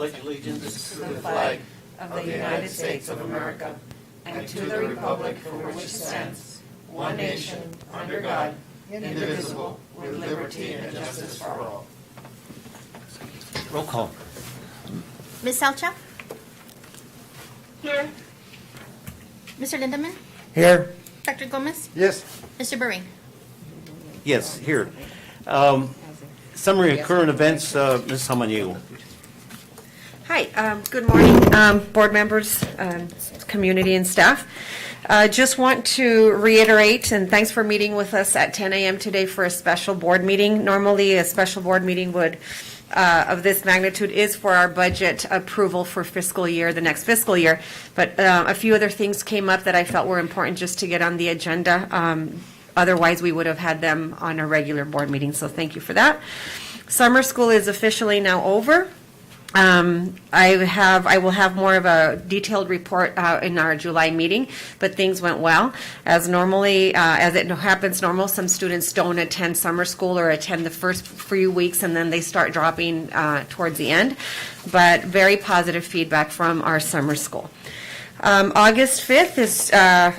pledge allegiance to the flag of the United States of America and to the republic for which it stands, one nation, under God, indivisible, with liberty and justice for all. Roll call. Ms. Salcha? Here. Mr. Lindemann? Here. Dr. Gomez? Yes. Mr. Bering? Yes, here. Summary of current events, Ms. Samaniego. Hi, good morning, board members, community and staff. Just want to reiterate, and thanks for meeting with us at 10 a.m. today for a special board meeting. Normally, a special board meeting would, of this magnitude is for our budget approval for the next fiscal year. But a few other things came up that I felt were important just to get on the agenda. Otherwise, we would have had them on a regular board meeting, so thank you for that. Summer school is officially now over. I will have more of a detailed report in our July meeting, but things went well. As it happens normal, some students don't attend summer school or attend the first few weeks and then they start dropping towards the end. But very positive feedback from our summer school. August 5th is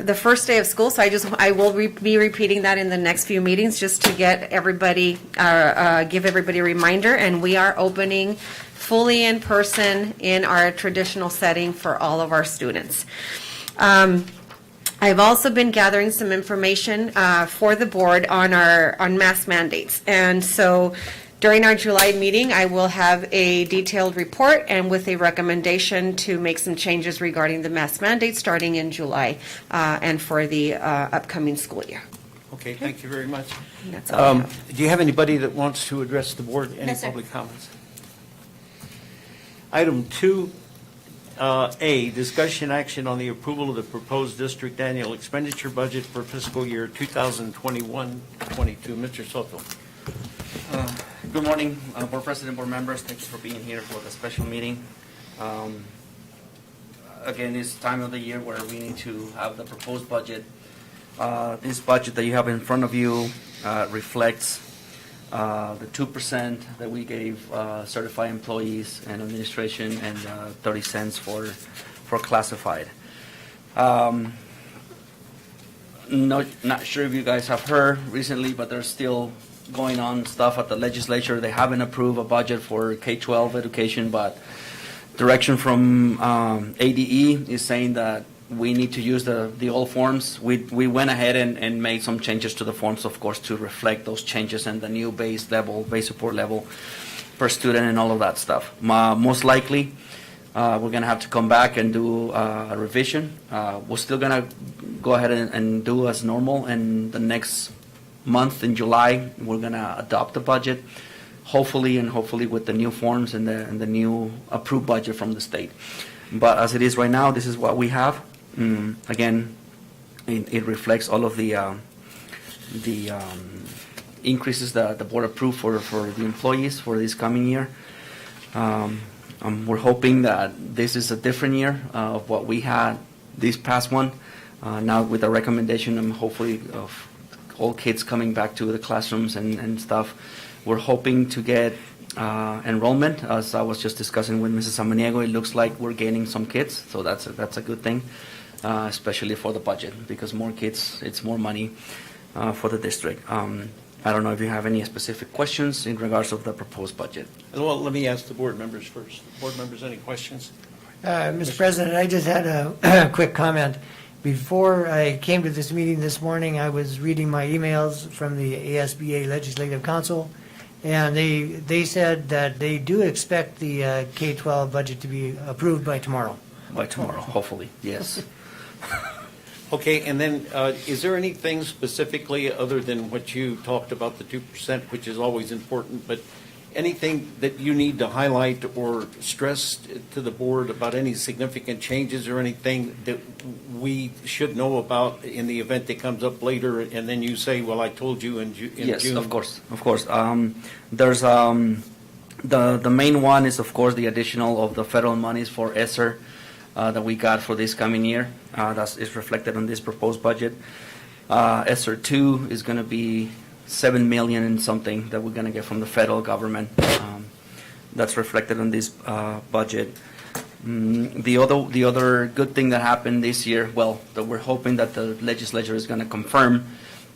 the first day of school, so I will be repeating that in the next few meetings just to get everybody, give everybody a reminder. And we are opening fully in person in our traditional setting for all of our students. I've also been gathering some information for the board on mask mandates, and so during our July meeting, I will have a detailed report and with a recommendation to make some changes regarding the mask mandate starting in July and for the upcoming school year. Okay, thank you very much. And that's all I have. Do you have anybody that wants to address the board? Any No, sir. public comments? Item 2A, discussion action on the approval of the proposed district annual expenditure budget for fiscal year 2021-22. Mr. Soto. Good morning, Board President, Board members. Thanks for being here for the special meeting. Again, it's time of the year where we need to have the proposed budget. This budget that you have in front of you reflects the 2% that we gave certified employees and administration and 30 cents for classified. Not sure if you guys have heard recently, but there's still going on stuff at the legislature. They haven't approved a budget for K-12 education, but direction from ADE is saying that we need to use the old forms. We went ahead and made some changes to the forms, of course, to reflect those changes and the new base support level per student and all of that stuff. Most likely, we're going to have to come back and do a revision. We're still going to go ahead and do as normal, and the next month in July, we're going to adopt the budget, hopefully with the new forms and the new approved budget from the state. But as it is right now, this is what we have. Again, it reflects all of the increases that the board approved for the employees for this coming year. We're hoping that this is a different year of what we had this past one. Now with the recommendation and hopefully of all kids coming back to the classrooms and stuff, we're hoping to get enrollment. As I was just discussing with Mrs. Samaniego, it looks like we're gaining some kids, so that's a good thing, especially for the budget, because more kids, it's more money for the district. I don't know if you have any specific questions in regards of the proposed budget. Well, let me ask the board members first. Board members, any questions? Mr. President, I just had a quick comment. Before I came to this meeting this morning, I was reading my emails from the ASBA Legislative Council, and they said that they do expect the K-12 budget to be approved by tomorrow. By tomorrow, hopefully, yes. Okay, and then is there anything specifically other than what you talked about, the 2%, which is always important, but anything that you need to highlight or stress to the board about any significant changes or anything that we should know about in the event that comes up later, and then you say, well, I told you in June? Yes, of course. There's the main one is, of course, the additional of the federal monies for ESSER that we got for this coming year. That is reflected on this proposed budget. ESSER 2 is going to be $7 million and something that we're going to get from the federal government. That's reflected in this budget. The other good thing that happened this year, well, that we're hoping that the legislature is going to confirm,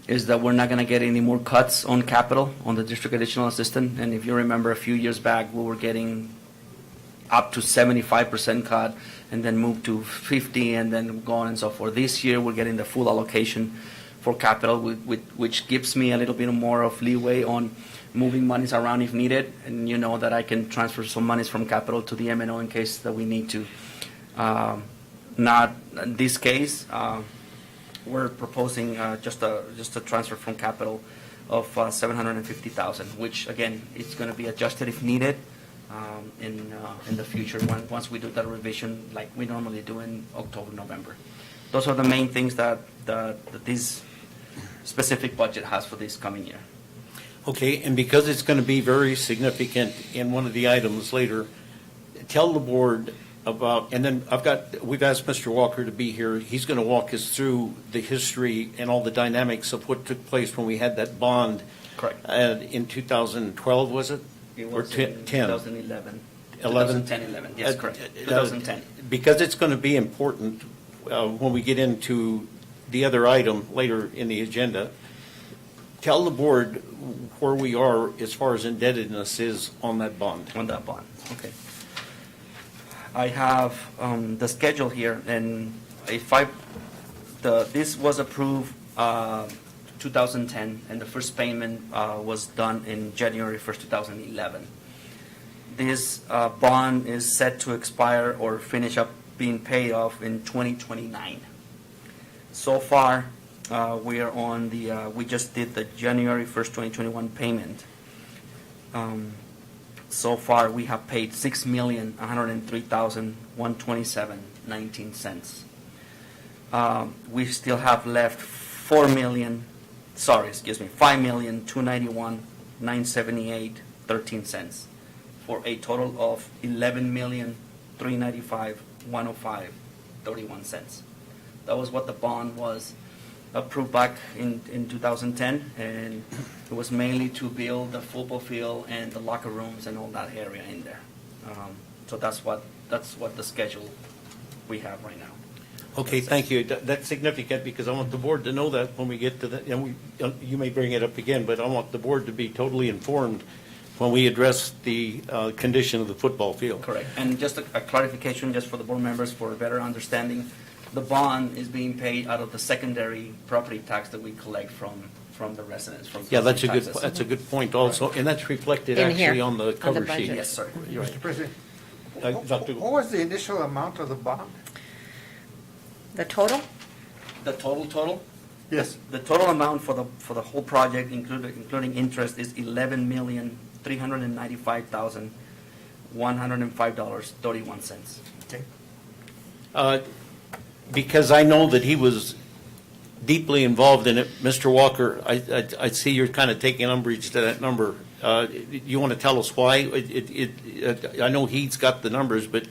is that we're not going to get any more cuts on capital on the district additional assistant. And if you remember, a few years back, we were getting up to 75% cut and then moved to 50 and then go on and so forth. This year, we're getting the full allocation for capital, which gives me a little bit more of leeway on moving monies around if needed. And you know that I can transfer some monies from capital to the M&O in case that we need to. Not in this case, we're proposing just a transfer from capital of $750,000, which again, it's going to be adjusted if needed in the future once we do that revision like we normally do in October, November. Those are the main things that this specific budget has for this coming year. Okay, and because it's going to be very significant in one of the items later, tell the board about, and then we've asked Mr. Walker to be here. He's going to walk us through the history and all the dynamics of what took place when we had that bond. Correct. In 2012, was it? It Or was 10? in 2011. 11? 2010, 11. Yes, correct. 2010. Because it's going to be important when we get into the other item later in the agenda. Tell the board where we are as far as indebtedness is on that bond. On that bond, okay. I have the schedule here, and this was approved 2010, and the first payment was done in January 1st, 2011. This bond is set to expire or finish up being paid off in 2029. So far, we are on we just did the January 1st, 2021 payment. So far, we have paid $6,103,127.19. We still have left $5,291,978.13 for a total of $11,395,105.31. That was what the bond was approved back in 2010, and it was mainly to build the football field and the locker rooms and all that area in there. So that's what the schedule we have right now. Okay, thank you. That's significant because I want the board to know that when we get to that, and you may bring it up again, but I want the board to be totally informed when we address the condition of the football field. Correct. And just a clarification, just for the board members, for a better understanding, the bond is being paid out of the secondary property tax that we collect from the residents. Yeah, that's a taxes. good point also, and that's reflected In here, actually on the cover budget. sheet. Yes, sir. You're right. Mr. President, Dr. what was the initial amount of the bond? The total? The total? Yes. The total amount for the whole project, including interest, is $11,395,105.31. Okay. Because I know that he was deeply involved in it, Mr. Walker, I see you're kind of taking umbrage to that number. You want to tell us why? I know he's got the numbers, but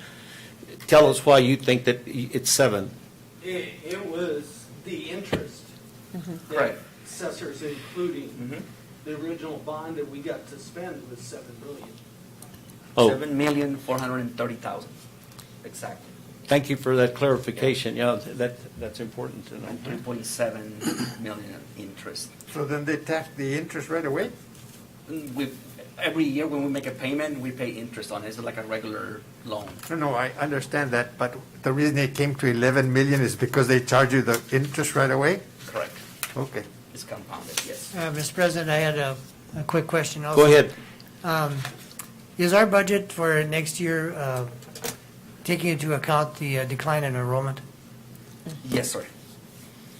tell us why you think that it's 7. It was the interest that Right. assessors, including the original bond that we got to spend was $7 million. Oh, $7,430,000. Exactly. thank you for that clarification. Yeah, that's important to know. 3.7 million interest. So then they tax the interest right away? Every year when we make a payment, we pay interest on it. It's like a regular loan. No, I understand that, but the reason they came to 11 million is because they charge you the interest right away? Correct. Okay. It's compounded, yes. Mr. President, I had a quick question also. Go ahead. Is our budget for next year taking into account the decline in enrollment? Yes, sir.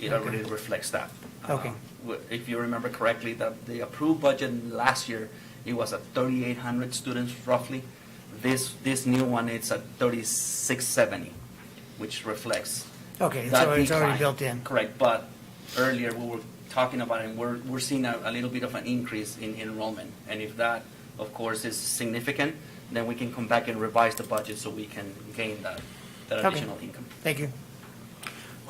It already reflects that. Okay. If you remember correctly, the approved budget last year, it was at 3,800 students roughly. This new one, it's at 3,670, which reflects Okay, that so it's already decline. built in. Correct, but earlier we were talking about it, and we're seeing a little bit of an increase in enrollment. And if that, of course, is significant, then we can come back and revise the budget so we can gain that Okay. additional income. Thank you.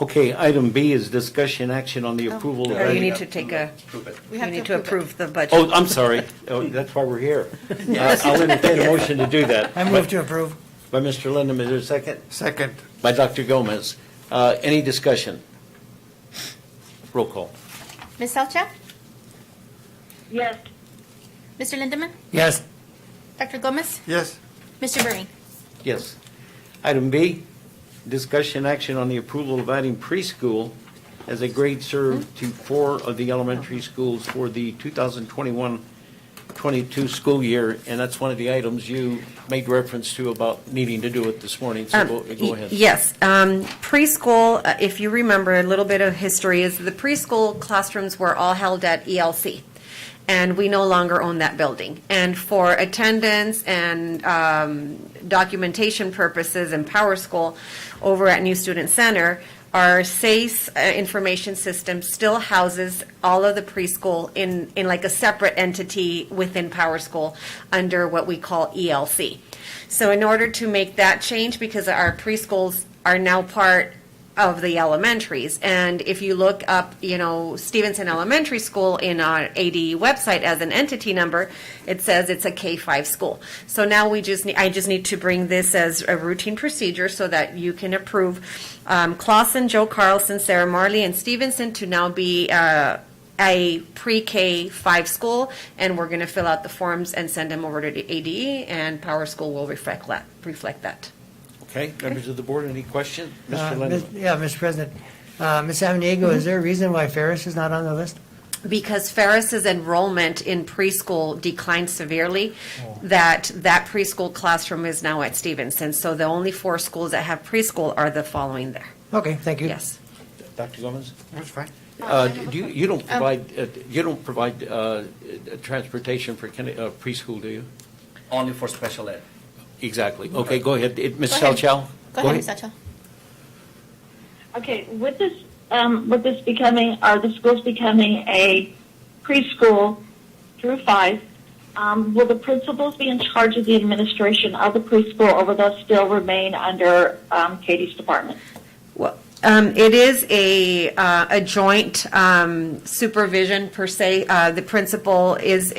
Okay, item B is discussion action on the approval of. Or you need to take a, We you have need to to approve approve the budget. Oh, I'm sorry. Oh, that's why we're here. I'll entertain a motion to do that. I move to approve. By Mr. Lindeman, is there a second? Second. By Dr. Gomez. Any discussion? Roll call. Ms. Salcha? Yes. Mr. Lindeman? Yes. Dr. Gomez? Yes. Mr. Burring? Yes. Item B, discussion action on the approval of adding preschool as a grade served to 4 of the elementary schools for the 2021-22 school year, and that's one of the items you made reference to about needing to do it this morning, so go ahead. Yes, preschool, if you remember, a little bit of history is the preschool classrooms were all held at ELC, and we no longer own that building. And for attendance and documentation purposes and Power School over at New Student Center, our SACE information system still houses all of the preschool in like a separate entity within Power School under what we call ELC. So in order to make that change, because our preschools are now part of the elementaries, and if you look up, Stevenson Elementary School in our AD website as an entity number, it says it's a K-5 school. So now I just need to bring this as a routine procedure so that you can approve Clausen, Joe Carlson, Sarah Marley, and Stevenson to now be a pre-K-5 school, and we're going to fill out the forms and send them over to the ADE, and Power School will reflect that. Okay, members of the board, any questions? Mr. Lindeman? Yeah, Mr. President. Ms. Amaniego, is there a reason why Ferris is not on the list? Because Ferris's enrollment in preschool declined severely, that preschool classroom is now at Stevenson. So the only 4 schools that have preschool are the following there. Okay, thank you. Yes. Dr. Gomez? That's fine. You don't provide transportation for preschool, do you? Only for special ed. Exactly. Okay, go ahead. Ms. Go ahead. Salchow? Go ahead, Ms. Salcha. Okay, with this becoming, are the schools becoming a preschool through 5, will the principals be in charge of the administration of the preschool, or will that still remain under Katie's department? Well, it is a joint supervision per se. The principal is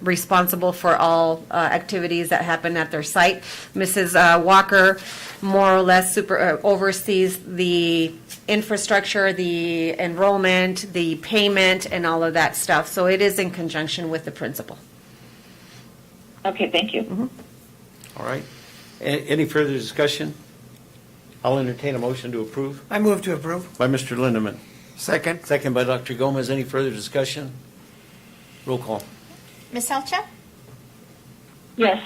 responsible for all activities that happen at their site. Mrs. Walker more or less oversees the infrastructure, the enrollment, the payment, and all of that stuff. So it is in conjunction with the principal. Okay, thank you. Mm-hmm. All right. Any further discussion? I'll entertain a motion to approve I move to approve. by Mr. Lindeman. Second. Second by Dr. Gomez. Any further discussion? Roll call. Ms. Salcha? Yes.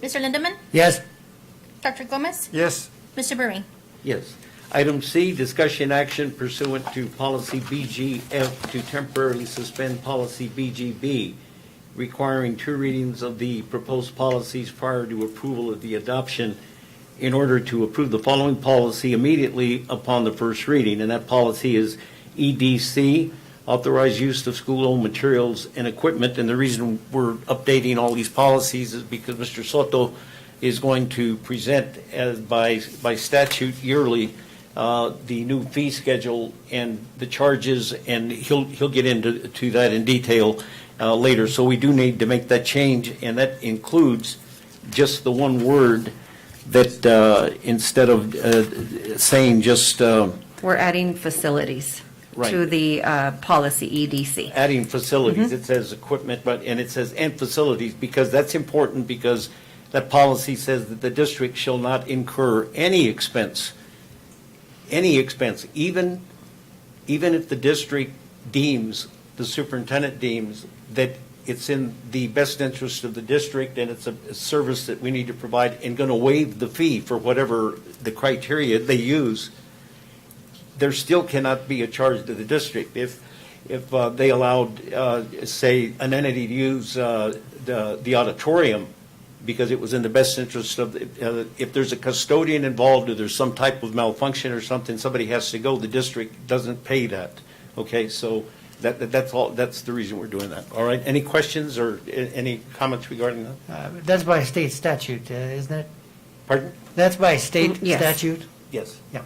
Mr. Lindeman? Yes. Dr. Gomez? Yes. Mr. Burring? Yes. Item C, discussion action pursuant to policy BGF to temporarily suspend policy BGB, requiring 2 readings of the proposed policies prior to approval of the adoption in order to approve the following policy immediately upon the first reading. And that policy is EDC, authorized use of school-owned materials and equipment. And the reason we're updating all these policies is because Mr. Soto is going to present by statute yearly the new fee schedule and the charges, and he'll get into that in detail later. So we do need to make that change, and that includes just the one word that instead of saying just We're adding facilities Right. to the policy EDC. adding facilities, it says equipment, and it says and facilities, because that's important, because that policy says that the district shall not incur any expense, even if the district deems, the superintendent deems, that it's in the best interest of the district and it's a service that we need to provide, and going to waive the fee for whatever the criteria they use, there still cannot be a charge to the district. If they allowed, say, an entity to use the auditorium because it was in the best interest of, if there's a custodian involved or there's some type of malfunction or something, somebody has to go, the district doesn't pay that. Okay, so that's all. That's the reason we're doing that. All right. Any questions or any comments regarding that? That's by state statute, isn't it? Pardon? That's by state Yes. statute? Yes. Yeah.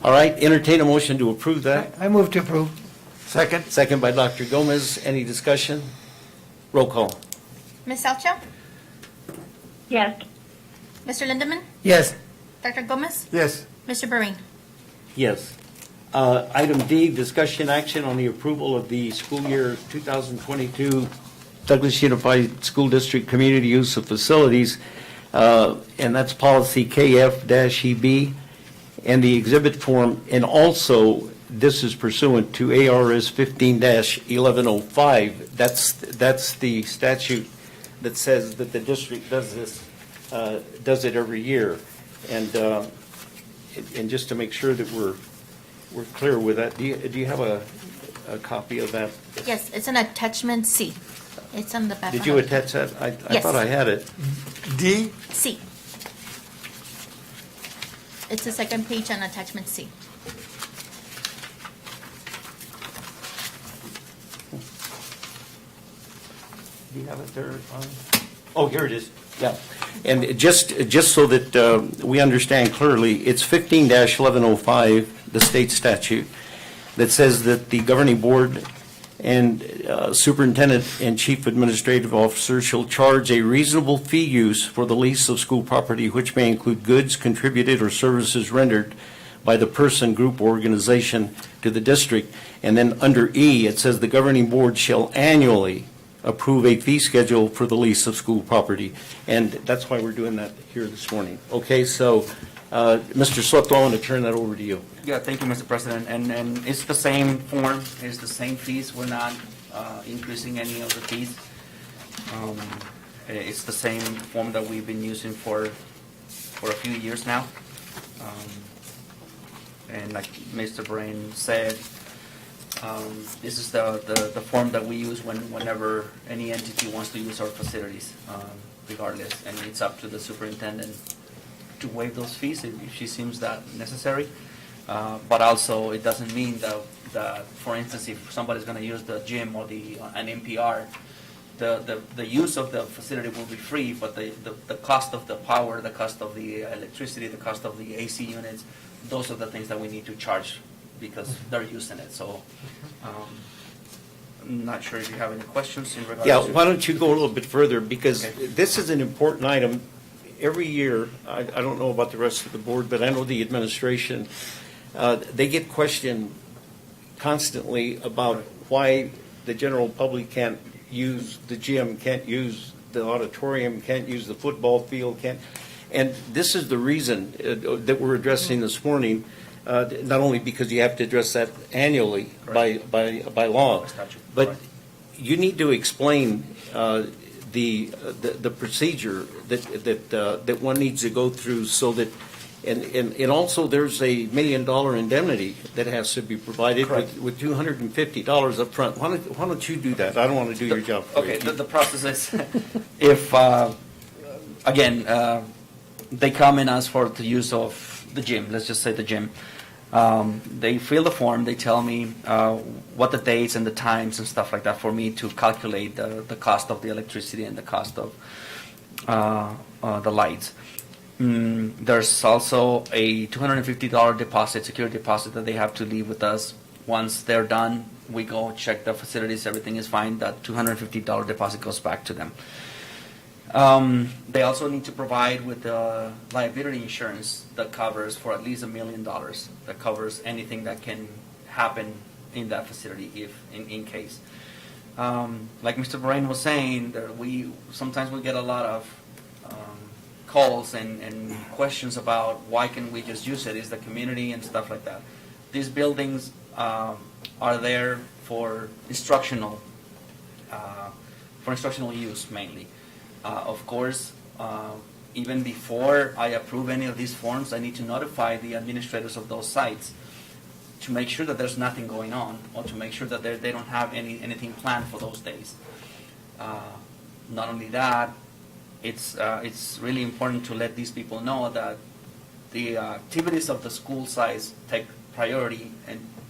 All right, entertain a motion to approve that. I move to approve. Second? Second by Dr. Gomez. Any discussion? Roll call. Ms. Salcha? Yes. Mr. Lindemann? Yes. Dr. Gomez? Yes. Mr. Berine? Yes. Item D, discussion action on the approval of the school year 2022 Douglas Unified School District Community Use of Facilities, and that's policy KF-EB, and the exhibit form, and also this is pursuant to ARS 15-1105. That's the statute that says that the district does this, does it every year. And just to make sure that we're clear with that, do you have a copy of that? Yes, it's an attachment C. It's on the back. Did of you it. attach that? I Yes. thought I had it. D? C. It's the second page on attachment C. Do you have it there? Oh, here it is. Yeah. And just so that we understand clearly, it's 15-1105, the state statute, that says that the governing board and superintendent and chief administrative officer shall charge a reasonable fee use for the lease of school property, which may include goods contributed or services rendered by the person, group, or organization to the district. And then under E, it says the governing board shall annually approve a fee schedule for the lease of school property. And that's why we're doing that here this morning. Okay, so Mr. Sutlo, I want to turn that over to you. Yeah, thank you, Mr. President. And it's the same form, it's the same fees. We're not increasing any of the fees. It's the same form that we've been using for a few years now. And like Mr. Brain said, this is the form that we use whenever any entity wants to use our facilities, regardless. And it's up to the superintendent to waive those fees if she seems that necessary. But also, it doesn't mean that, for instance, if somebody's going to use the gym or an NPR, the use of the facility will be free, but the cost of the power, the cost of the electricity, the cost of the AC units, those are the things that we need to charge because they're using it. So I'm not sure if you have any questions in regards Yeah, to... why don't you go a little bit further, because Okay. this is an important item. Every year, I don't know about the rest of the board, but I know the administration, they get questioned constantly about why the general public can't use the gym, can't use the auditorium, can't use the football field, can't. And this is the reason that we're addressing this morning, not only because you have to address that annually by law, By statute, but right. you need to explain the procedure that one needs to go through so that, and also there's a $1 million indemnity that has to be provided Correct. with $250 up front. Why don't you do that? I don't want to do your job for Okay, you. the process is, if, again, they come and ask for the use of the gym, let's just say the gym. They fill the form, they tell me what the dates and the times and stuff like that for me to calculate the cost of the electricity and the cost of the lights. There's also a $250 deposit, security deposit that they have to leave with us. Once they're done, we go check the facilities, everything is fine, that $250 deposit goes back to them. They also need to provide with the liability insurance that covers for at least $1 million, that covers anything that can happen in that facility if in case. Like Mr. Brain was saying, sometimes we get a lot of calls and questions about why can we just use it, is the community and stuff like that. These buildings are there for instructional use mainly. Of course, even before I approve any of these forms, I need to notify the administrators of those sites to make sure that there's nothing going on, or to make sure that they don't have anything planned for those days. Not only that, it's really important to let these people know that the activities of the school sites take priority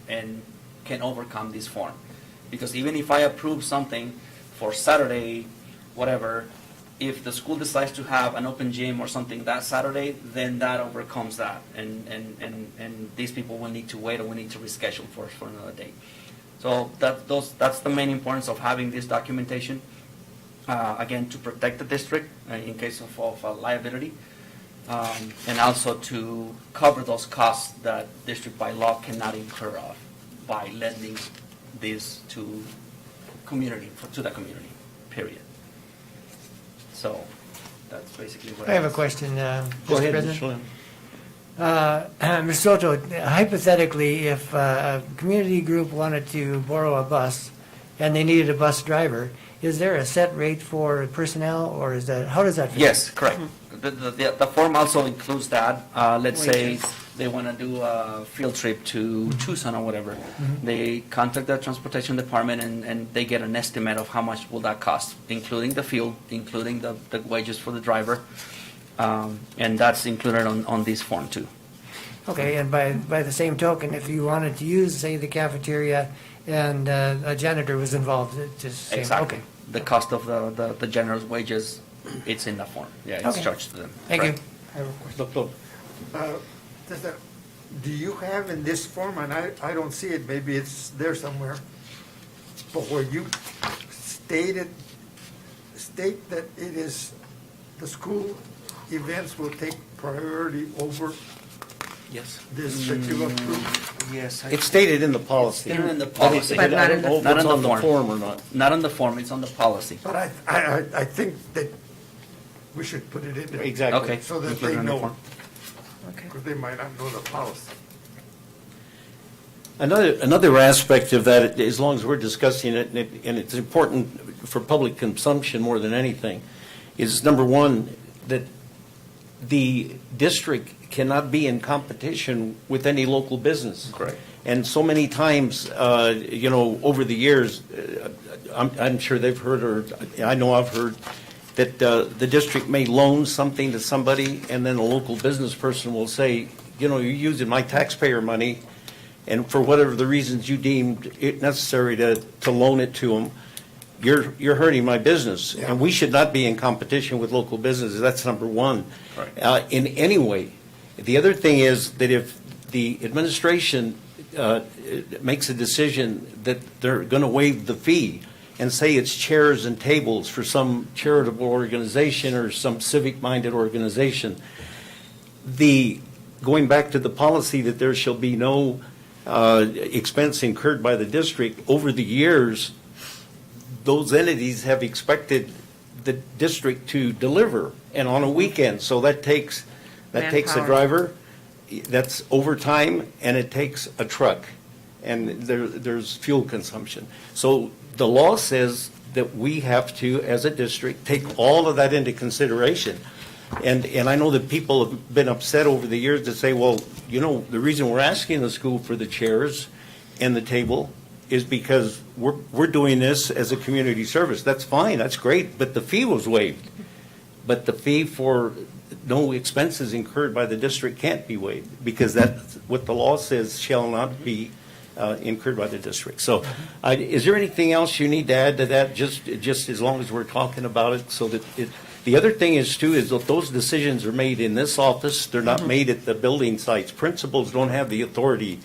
and can overcome this form. Because even if I approve something for Saturday, whatever, if the school decides to have an open gym or something that Saturday, then that overcomes that. And these people will need to wait, or we need to reschedule for another day. So that's the main importance of having this documentation. Again, to protect the district in case of liability. And also to cover those costs that district by law cannot incur of by lending this to the community, period. So that's basically what I have a question, Go Mr. ahead, President. Mr. Lim. Mr. Soto, hypothetically, if a community group wanted to borrow a bus and they needed a bus driver, is there a set rate for personnel, or is that, how does that fit? Yes, correct. The form also includes that. Let's say Wages. they want to do a field trip to Tucson or whatever. They contact the transportation department and they get an estimate of how much will that cost, including the fuel, including the wages for the driver. And that's included on this form too. Okay, and by the same token, if you wanted to use, say, the cafeteria and a janitor was involved, it's just same, Exactly. okay. The cost of the general's wages, it's in the form. Yeah, it's Okay. charged to them. Thank you. Correct. I have a question. Doctor. Do you have in this form, and I don't see it, maybe it's there somewhere, but where you state that it is, the school events will take priority over Yes. this that you approved? Yes. It's stated in the policy. It's in the But policy. But not I in don't know if Not it's on on the the form. form or not. Not on the form, it's on the policy. But I think that we should put it in there. Exactly. Okay. So that Include it they on the know, form. Okay. because they might not know the policy. Another aspect of that, as long as we're discussing it, and it's important for public consumption more than anything, is number one, that the district cannot be in competition with any local business. Correct. And so many times, over the years, I'm sure they've heard, or I know I've heard, that the district may loan something to somebody, and then a local business person will say, you're using my taxpayer money, and for whatever the reasons you deemed it necessary to loan it to them, you're hurting my business. Yeah. And we should not be in competition with local businesses. That's number one. Right. In any way. The other thing is that if the administration makes a decision that they're going to waive the fee and say it's chairs and tables for some charitable organization or some civic-minded organization, going back to the policy that there shall be no expense incurred by the district, over the years, those entities have expected the district to deliver, and on a weekend. So that takes a Manpower. driver, that's overtime, and it takes a truck, and there's fuel consumption. So the law says that we have to, as a district, take all of that into consideration. And I know that people have been upset over the years to say, well, the reason we're asking the school for the chairs and the table is because we're doing this as a community service. That's fine, that's great, but the fee was waived. But the fee for no expenses incurred by the district can't be waived, because that's what the law says shall not be incurred by the district. So is there anything else you need to add to that, just as long as we're talking about it, so that the other thing is too, is that those decisions are made in this office, they're not made at the building sites. Principals don't have the authority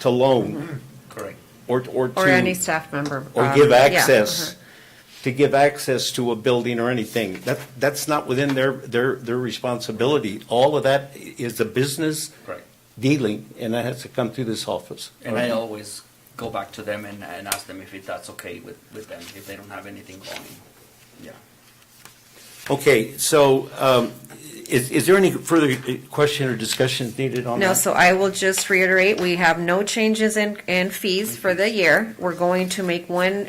to loan Correct. or to. Or any staff member. Or give yeah, access, to give access to a building or anything. That's not within their responsibility. All of that is a business Right. dealing, and that has to come through this office. And I always go back to them and ask them if that's okay with them, if they don't have anything going. Yeah. Okay, so is there any further question or discussion needed on that? No, so I will just reiterate, we have no changes in fees for the year. We're going to make one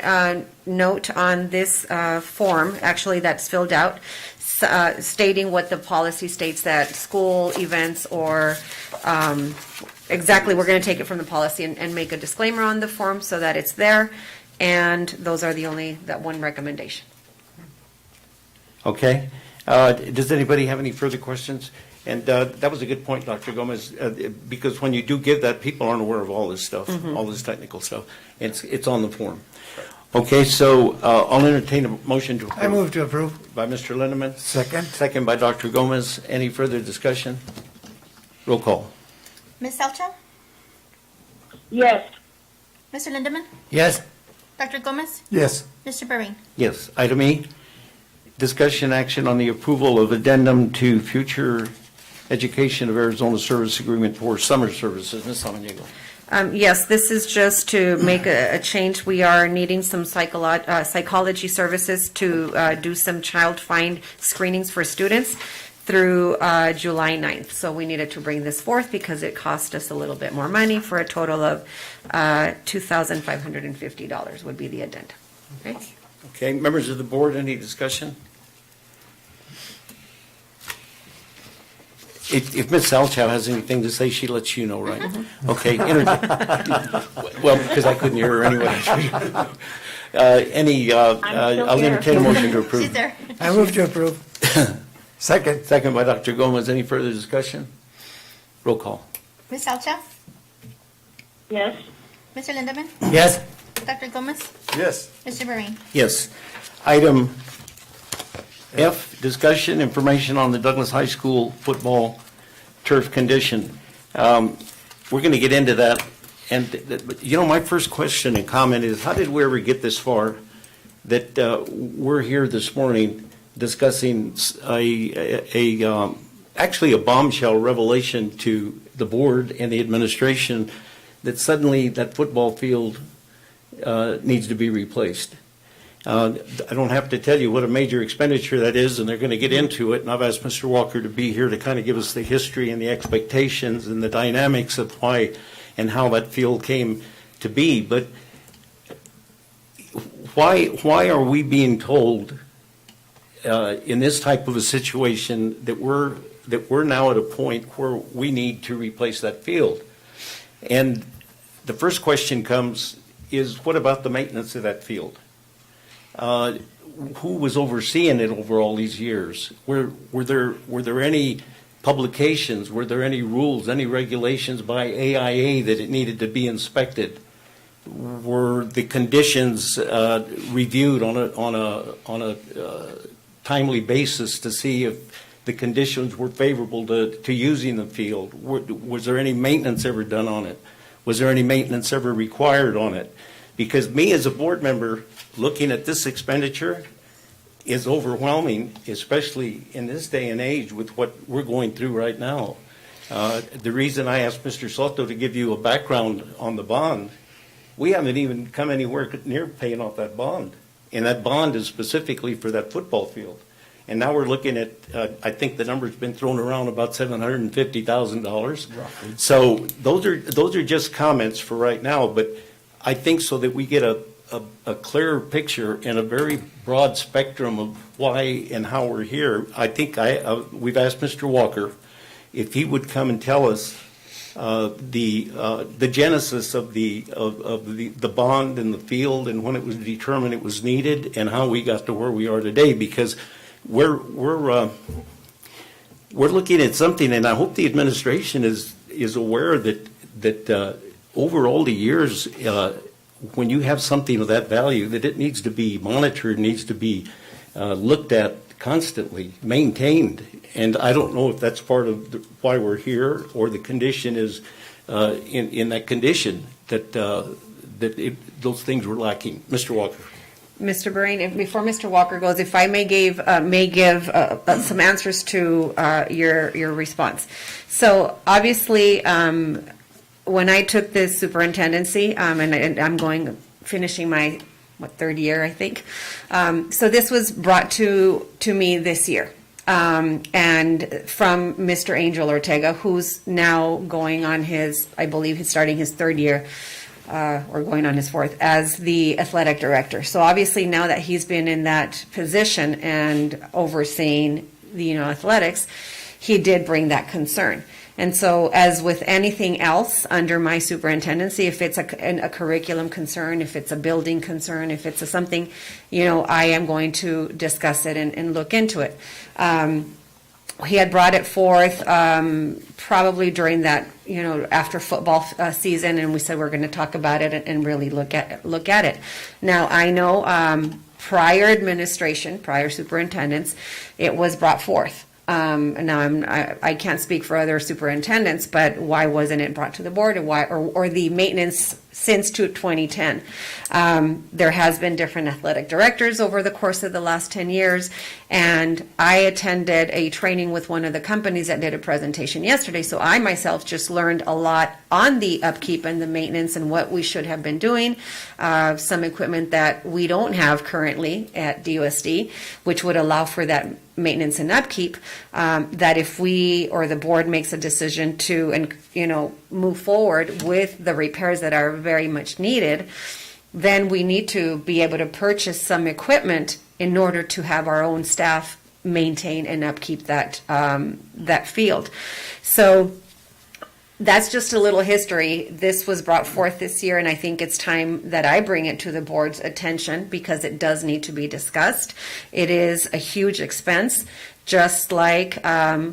note on this form, actually, that's filled out, stating what the policy states, that school events or exactly, we're going to take it from the policy and make a disclaimer on the form so that it's there. And those are that one recommendation. Okay. Does anybody have any further questions? And that was a good point, Dr. Gomez, because when you do give that, people aren't aware of all this stuff, all this technical stuff. It's on the form. Okay, so I'll entertain a motion to approve. I move to approve. By Mr. Lindeman, Second? second by Dr. Gomez. Any further discussion? Roll call. Ms. Salcha? Yes. Mr. Lindeman? Yes. Dr. Gomez? Yes. Mr. Bahrain? Yes. Item E, discussion action on the approval of addendum to future education of Arizona service agreement for summer services. Ms. Samaniego. Yes, this is just to make a change. We are needing some psychology services to do some child find screenings for students through July 9th. So we needed to bring this forth because it cost us a little bit more money for a total of $2,550 would be the addendum. Okay? Okay, members of the board, any discussion? If Ms. Salchow has anything to say, she lets you know, right? Okay. Well, because I couldn't hear her anyway. I'll entertain a motion to approve. She's there. I move to approve. Second? Second by Dr. Gomez. Any further discussion? Roll call. Ms. Salcha? Yes. Mr. Lindeman? Yes. Dr. Gomez? Yes. Mr. Bahrain? Yes. Item F, discussion, information on the Douglas High School football turf condition. We're going to get into that. And, my first question and comment is, how did we ever get this far that we're here this morning discussing actually a bombshell revelation to the board and the administration that suddenly that football field needs to be replaced? I don't have to tell you what a major expenditure that is, and they're going to get into it. And I've asked Mr. Walker to be here to kind of give us the history and the expectations and the dynamics of why and how that field came to be. But why are we being told in this type of a situation that we're now at a point where we need to replace that field? And the first question comes is, what about the maintenance of that field? Who was overseeing it over all these years? Were there any publications? Were there any rules, any regulations by AIA that it needed to be inspected? Were the conditions reviewed on a timely basis to see if the conditions were favorable to using the field? Was there any maintenance ever done on it? Was there any maintenance ever required on it? Because me as a board member, looking at this expenditure is overwhelming, especially in this day and age with what we're going through right now. The reason I asked Mr. Soto to give you a background on the bond, we haven't even come anywhere near paying off that bond. And that bond is specifically for that football field. And now we're looking at, I think the number's been thrown around about $750,000. So those are just comments for right now, but I think so that we get a clearer picture and a very broad spectrum of why and how we're here. I think we've asked Mr. Walker if he would come and tell us the genesis of the bond and the field and when it was determined it was needed and how we got to where we are today, because we're looking at something, and I hope the administration is aware that over all the years, when you have something of that value, that it needs to be monitored, needs to be looked at constantly, maintained. And I don't know if that's part of why we're here, or the condition is in that condition that those things were lacking. Mr. Walker. Mr. Bahrain, before Mr. Walker goes, if I may give some answers to your response. So obviously, when I took this superintendency, and I'm finishing my third year, I think. So this was brought to me this year, and from Mr. Angel Ortega, who's now going on I believe he's starting his third year. Or going on his fourth, as the athletic director. So obviously now that he's been in that position and overseeing the athletics, he did bring that concern. And so as with anything else under my superintendency, if it's a curriculum concern, if it's a building concern, if it's something, I am going to discuss it and look into it. he had brought it forth probably during that, after football season, and we said we're going to talk about it and really look at it. Now, I know prior administration, prior superintendents, it was brought forth. Now I can't speak for other superintendents, but why wasn't it brought to the board, or the maintenance since 2010? There has been different athletic directors over the course of the last 10 years, and I attended a training with one of the companies that did a presentation yesterday, so I myself just learned a lot on the upkeep and the maintenance and what we should have been doing. Some equipment that we don't have currently at DUSD, which would allow for that maintenance and upkeep, that if we or the board makes a decision to, move forward with the repairs that are very much needed, then we need to be able to purchase some equipment in order to have our own staff maintain and upkeep that field. So that's just a little history. This was brought forth this year, and I think it's time that I bring it to the board's attention because it does need to be discussed. It is a huge expense, just like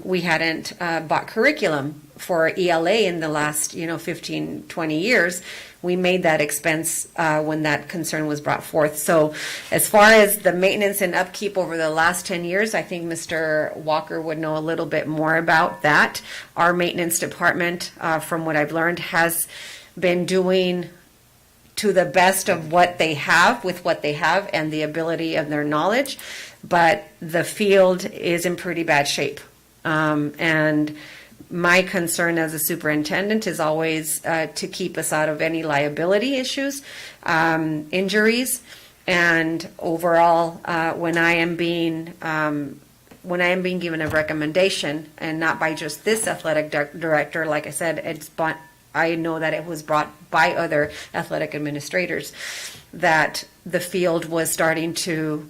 we hadn't bought curriculum for ELA in the last 15, 20 years. We made that expense when that concern was brought forth. So as far as the maintenance and upkeep over the last 10 years, I think Mr. Walker would know a little bit more about that. Our maintenance department, from what I've learned, has been doing to the best of what they have with what they have and the ability of their knowledge. But the field is in pretty bad shape. And my concern as a superintendent is always to keep us out of any liability issues, injuries, and overall, when I am being given a recommendation, and not by just this athletic director, like I said, I know that it was brought by other athletic administrators, that the field was starting to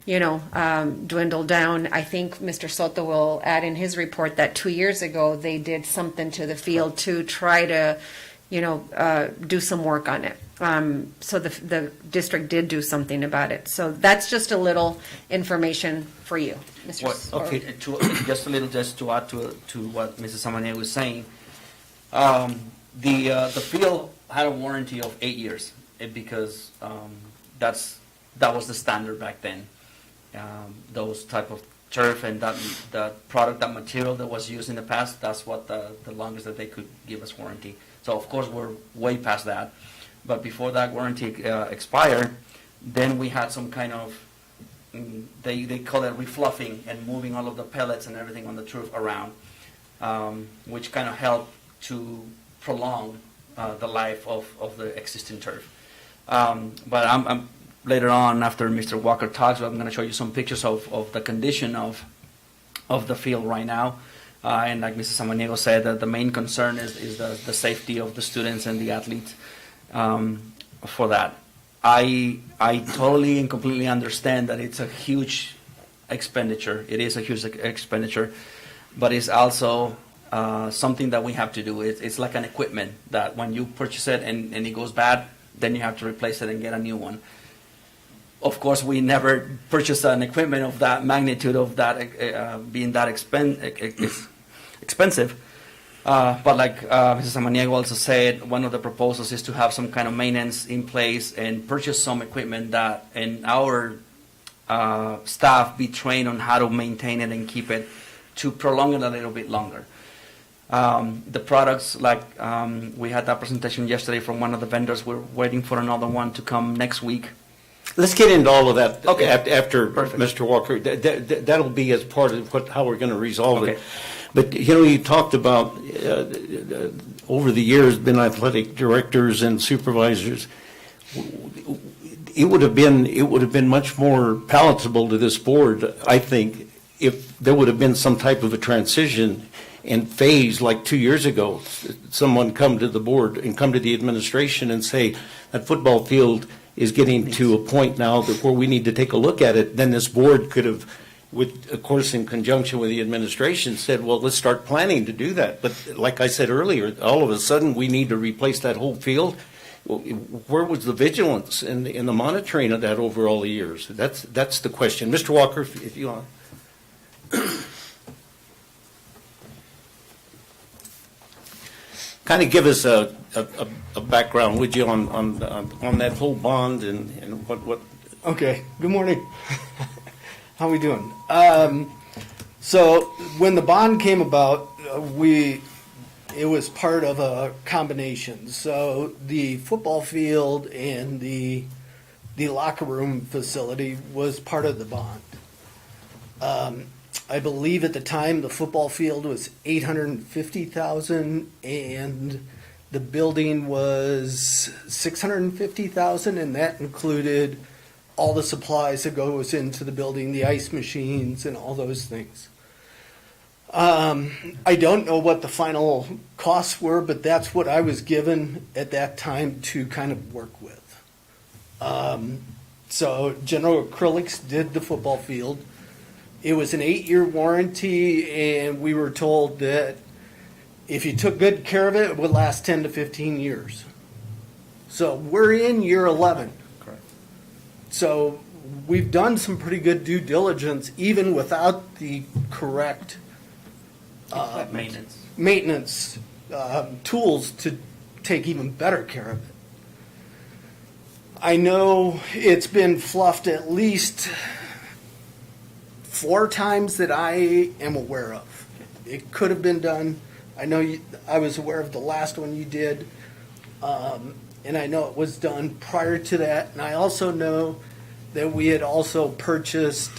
dwindle down. I think Mr. Soto will add in his report that 2 years ago they did something to the field to try to, do some work on it. So the district did do something about it. So that's just a little information for you, Mr. Okay, just a little, just to add to what Mrs. Samaniego was saying. The field had a warranty of 8 years because that was the standard back then. Those type of turf and that product, that material that was used in the past, that's what the longest that they could give us warranty. So of course we're way past that. But before that warranty expired, then we had some kind of, they call it refluffing and moving all of the pellets and everything on the turf around, which kind of helped to prolong the life of the existing turf. But I'm later on, after Mr. Walker talks, I'm going to show you some pictures of the condition of the field right now. And like Mrs. Samaniego said, that the main concern is the safety of the students and the athletes for that. I totally and completely understand that it's a huge expenditure. It is a huge expenditure, but it's also something that we have to do. It's like an equipment that when you purchase it and it goes bad, then you have to replace it and get a new one. Of course, we never purchased an equipment of that magnitude, of that being that expensive. But like Mrs. Samaniego also said, one of the proposals is to have some kind of maintenance in place and purchase some equipment that, and our staff be trained on how to maintain it and keep it to prolong it a little bit longer. The products, like we had that presentation yesterday from one of the vendors. We're waiting for another one to come next week. Let's get into all of that Okay. after Perfect. Mr. Walker. That'll be as part of how we're going to resolve Okay. it. But, you talked about, over the years, been athletic directors and supervisors. It would have been much more palatable to this board, I think, if there would have been some type of a transition and phase like 2 years ago. Someone come to the board and come to the administration and say, that football field is getting to a point now that where we need to take a look at it. Then this board could have, of course, in conjunction with the administration, said, well, let's start planning to do that. But like I said earlier, all of a sudden, we need to replace that whole field. Well, where was the vigilance and the monitoring of that over all the years? That's the question. Mr. Walker, if you want. kind of give us a background, would you, on that whole bond and what? Okay, good morning. How we doing? So when the bond came about, it was part of a combination. So the football field and the locker room facility was part of the bond. I believe at the time the football field was $850,000 and the building was $650,000, and that included all the supplies that goes into the building, the ice machines and all those things. I don't know what the final costs were, but that's what I was given at that time to kind of work with. So General Acrylics did the football field. It was an 8-year warranty, and we were told that if you took good care of it, it would last 10 to 15 years. So we're in year 11. Correct. So we've done some pretty good due diligence, even without the correct maintenance tools to take even better care of it. I know it's been fluffed at least 4 times that I am aware of. It could have been done. I know I was aware of the last one you did, and I know it was done prior to that. And I also know that we had also purchased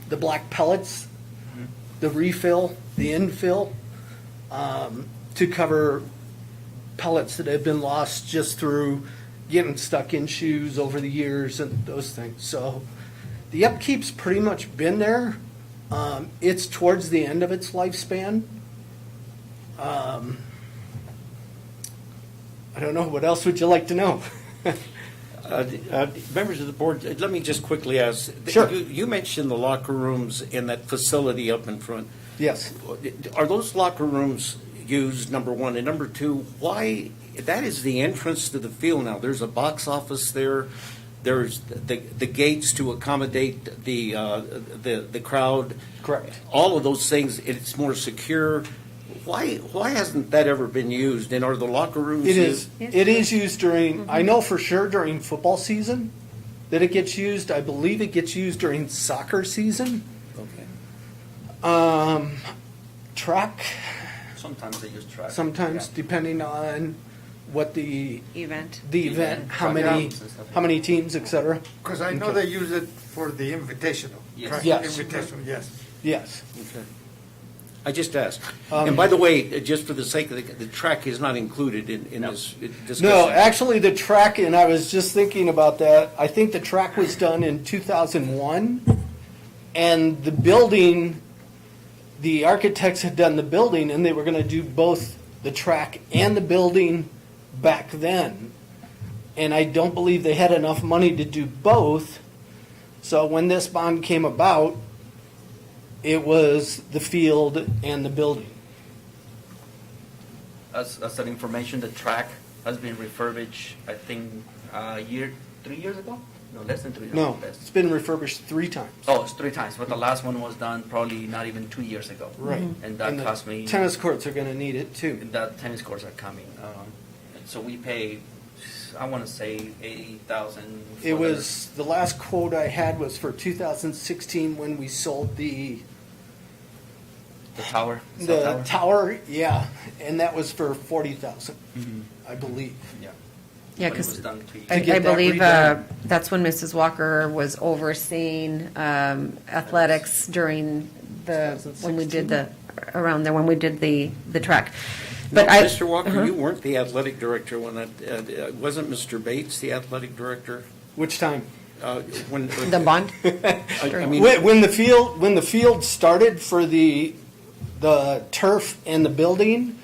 the black pellets, the refill, the infill, to cover pellets that have been lost just through getting stuck in shoes over the years and those things. So the upkeep's pretty much been there. It's towards the end of its lifespan. I don't know, what else would you like to know? Members of the board, let me just quickly ask. Sure. You mentioned the locker rooms in that facility up in front. Yes. Are those locker rooms used, number one? And number two, why, that is the entrance to the field now. There's a box office there. There's the gates to accommodate the crowd. Correct. All of those things, it's more secure. Why hasn't that ever been used? And are the locker rooms It used? is. It is used during, I know for sure during football season that it gets used. I believe it gets used during soccer season. Okay. Track, Sometimes they use track. sometimes depending on what the Event. event, how Track many, rounds and stuff. how many teams, et cetera. Because I know they use it for the invitational. Yes. Track Yes. Invitational, yes. Yes. Okay. I just asked. And by the way, just for the sake of the track is not included in this discussion. No, actually, the track, and I was just thinking about that, I think the track was done in 2001, and the building, the architects had done the building, and they were going to do both the track and the building back then. And I don't believe they had enough money to do both, so when this bond came about, it was the field and the building. As that information, the track has been refurbished, I think, 3 years ago? No, less than 3 years. No, Less. it's been refurbished 3 times. Oh, it's 3 times, but the last one was done probably not even 2 years ago. Right. And that the cost me. Tennis courts are going to need it too. And that tennis courts are coming. So we pay, I want to say 80,000. It was, the last quote I had was for 2016 when we sold the tower. cell tower, yeah, and that was for 40,000, Mhm. I believe. Yeah. Yeah, But it 'cause was done 2 years. To I get that believe redone. that's when Mrs. Walker was overseeing athletics during when we did around there, when we did the track. But But I, Mr. Walker, Uh-huh. you weren't the athletic director when wasn't Mr. Bates the athletic director? Which time? When the bond? I mean, When the field started for the turf and the building,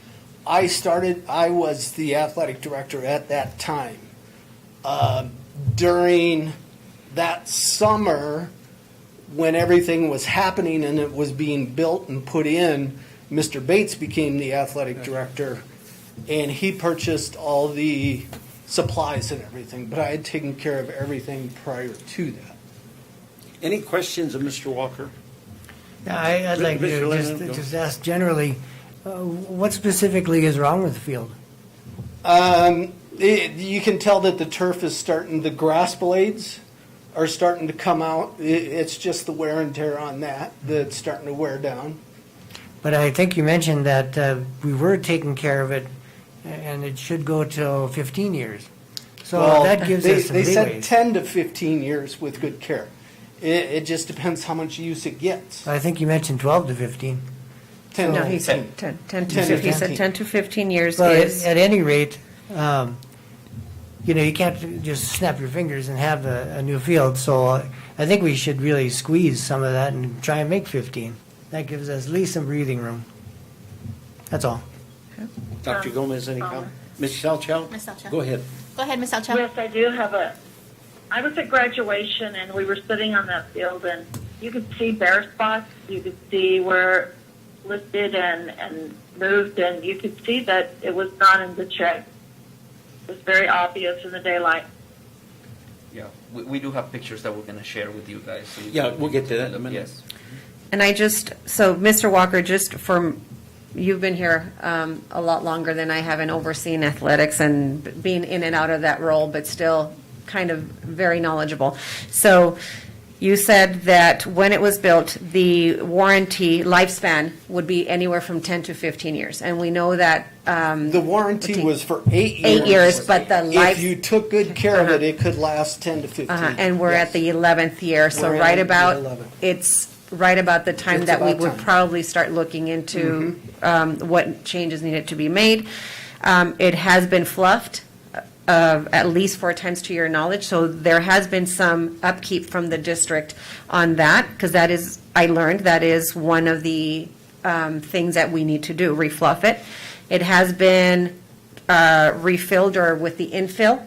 I was the athletic director at that time. During that summer, when everything was happening and it was being built and put in, Mr. Bates became the athletic director, and he purchased all the supplies and everything, but I had taken care of everything prior to that. any questions of Mr. Walker? I'd like Mr. to Lennon, go. just ask generally, What specifically is wrong with the field? You can tell that the turf is starting, the grass blades are starting to come out. It's just the wear and tear on that that's starting to wear down. But I think you mentioned that we were taking care of it, and it should go till 15 years. So Well, that gives us some They said leeway. 10 to 15 years with good care. It just depends how much use it gets. I think you mentioned 12 to 15. 10 No, to he 15. said 10 to 10 to 15. He said 15. 10 to 15 years But is, at any rate, you can't just snap your fingers and have a new field. So I think we should really squeeze some of that and try and make 15. That gives us at least some breathing room. That's all. Dr. Gomez, any comment? Ms. Salchow? Ms. Salchow. Go ahead. Go ahead, Ms. Alchow. Yes, I do have I was at graduation and we were sitting on that field and you could see bare spots. You could see where it lifted and moved and you could see that it was not in good shape. It was very obvious in the daylight. Yeah, we do have pictures that we're going to share with you guys. So you Yeah, can- we'll get to that in a minute. Yes. and so Mr. Walker, just you've been here a lot longer than I have in overseeing athletics and being in and out of that role, but still kind of very knowledgeable. So you said that when it was built, the warranty lifespan would be anywhere from 10 to 15 years. And we know that. The warranty was for 8 years. 8 years, but the life. If you took good care of Uh-huh. it, it could last 10 to 15. And we're at Yes. the 11th year, so We're right at the about, 11th. it's right about the time It's that we about would time. Mm-hmm. probably start looking into what changes needed to be made. It has been fluffed, at least 4 times to your knowledge, so there has been some upkeep from the district on that, because that is, I learned, that is one of the things that we need to do, refluff it. It has been refilled or with the infill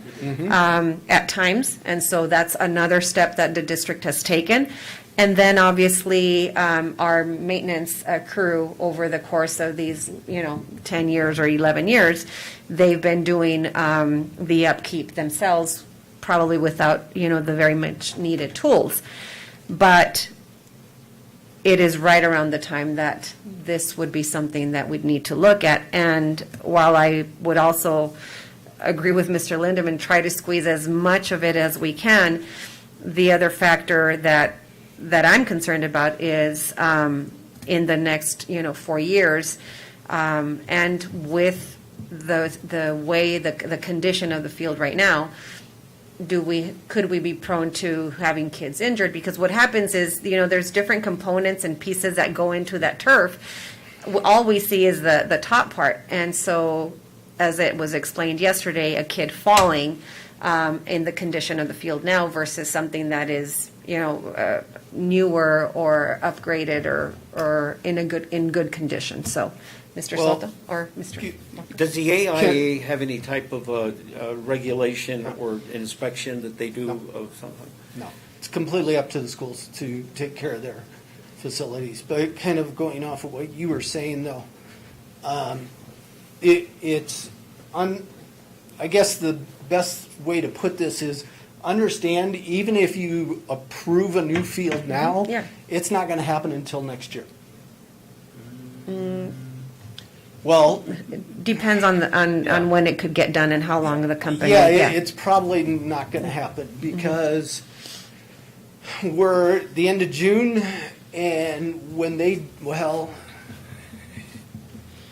at times, and so that's another step that the district has taken. And then obviously, our maintenance crew over the course of these, 10 years or 11 years, they've been doing the upkeep themselves, probably without, the very much needed tools. But it is right around the time that this would be something that we'd need to look at. And while I would also agree with Mr. Lindeman and try to squeeze as much of it as we can, the other factor that I'm concerned about is in the next, 4 years, and with the way, the condition of the field right now, could we be prone to having kids injured? Because what happens is, there's different components and pieces that go into that turf. All we see is the top part. And so, as it was explained yesterday, a kid falling in the condition of the field now versus something that is, newer or upgraded or in good condition. So, Mr. Well, Soto or Mr. Does the AIA have any type of regulation or inspection that they do of something? No, it's completely up to the schools to take care of their facilities. But kind of going off of what you were saying, though, I guess the best way to put this is understand, even if you approve a new field now, Yeah. it's not going to happen until next year. Well, Depends on when it could get done and how long the company. yeah, it's probably not going to happen because we're at the end of June, and when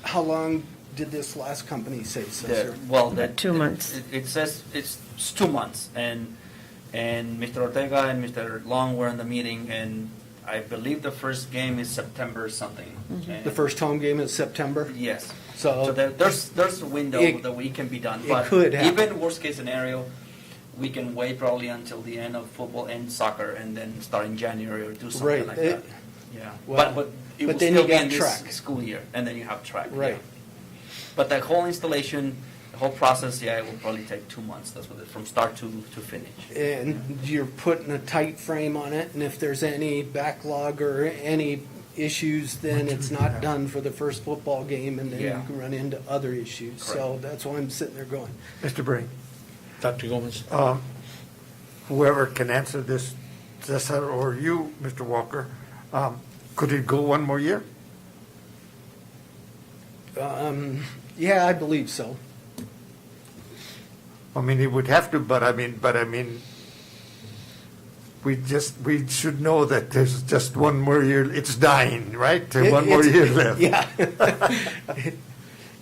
how long did this last company say, Cesar? Well, that 2 months. It says it's 2 months, and Mr. Ortega and Mr. Long were in the meeting, and I believe the first game is September something. And- The first home game is September? Yes. So- So there's a window It- that we can be done. it But could happen. even worst case scenario, we can wait probably until the end of football and soccer, and then start in January or do something Right. like that. Yeah. Well, but it but will then still you be got in this track. school year, and then you have track. Right. yeah. But the whole installation, the whole process, it will probably take 2 months. That's what from start to finish. And you're putting a tight frame on it, and if there's any backlog or any issues, then it's not done for the first football game, and then you Yeah. can run into other issues. So that's why I'm sitting there going, Mr. Bray, Dr. Gomez? whoever can answer this, Cesar or you, Mr. Walker, could it go one more year? Yeah, I believe so. I mean, it would have to, but I mean, we should know that there's just one more year, it's dying, right? One more year left. Yeah.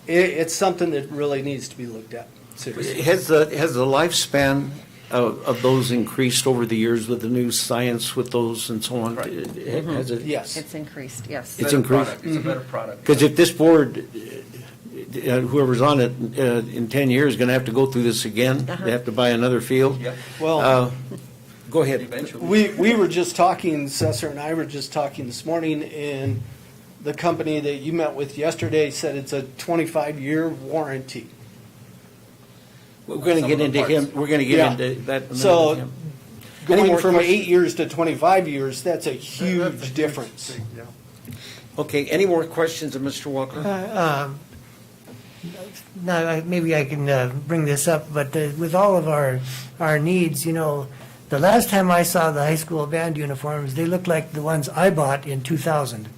It's something that really needs to be looked at seriously. Has the lifespan of those increased over the years with the new science with those and so on? Has it? Yes. It's increased, yes. It's Better increased. product. It's a better product. Because if this board, whoever's on it in 10 years is going to have to go through this again, they have to buy another field. Yep. Well, Go ahead. Eventually. we were just talking, Cesar and I were just talking this morning, and the company that you met with yesterday said it's a 25-year warranty. We're going to Some get of the into him, parts. we're going to get Yeah. into that. in a minute So, with him. Any Going more from questions? 8 years to 25 years, that's a That's a huge difference. thing, yeah. Okay, any more questions of Mr. Walker? Now, maybe I can bring this up, but with all of our needs, you know, the last time I saw the high school band uniforms, they looked like the ones I bought in 2000.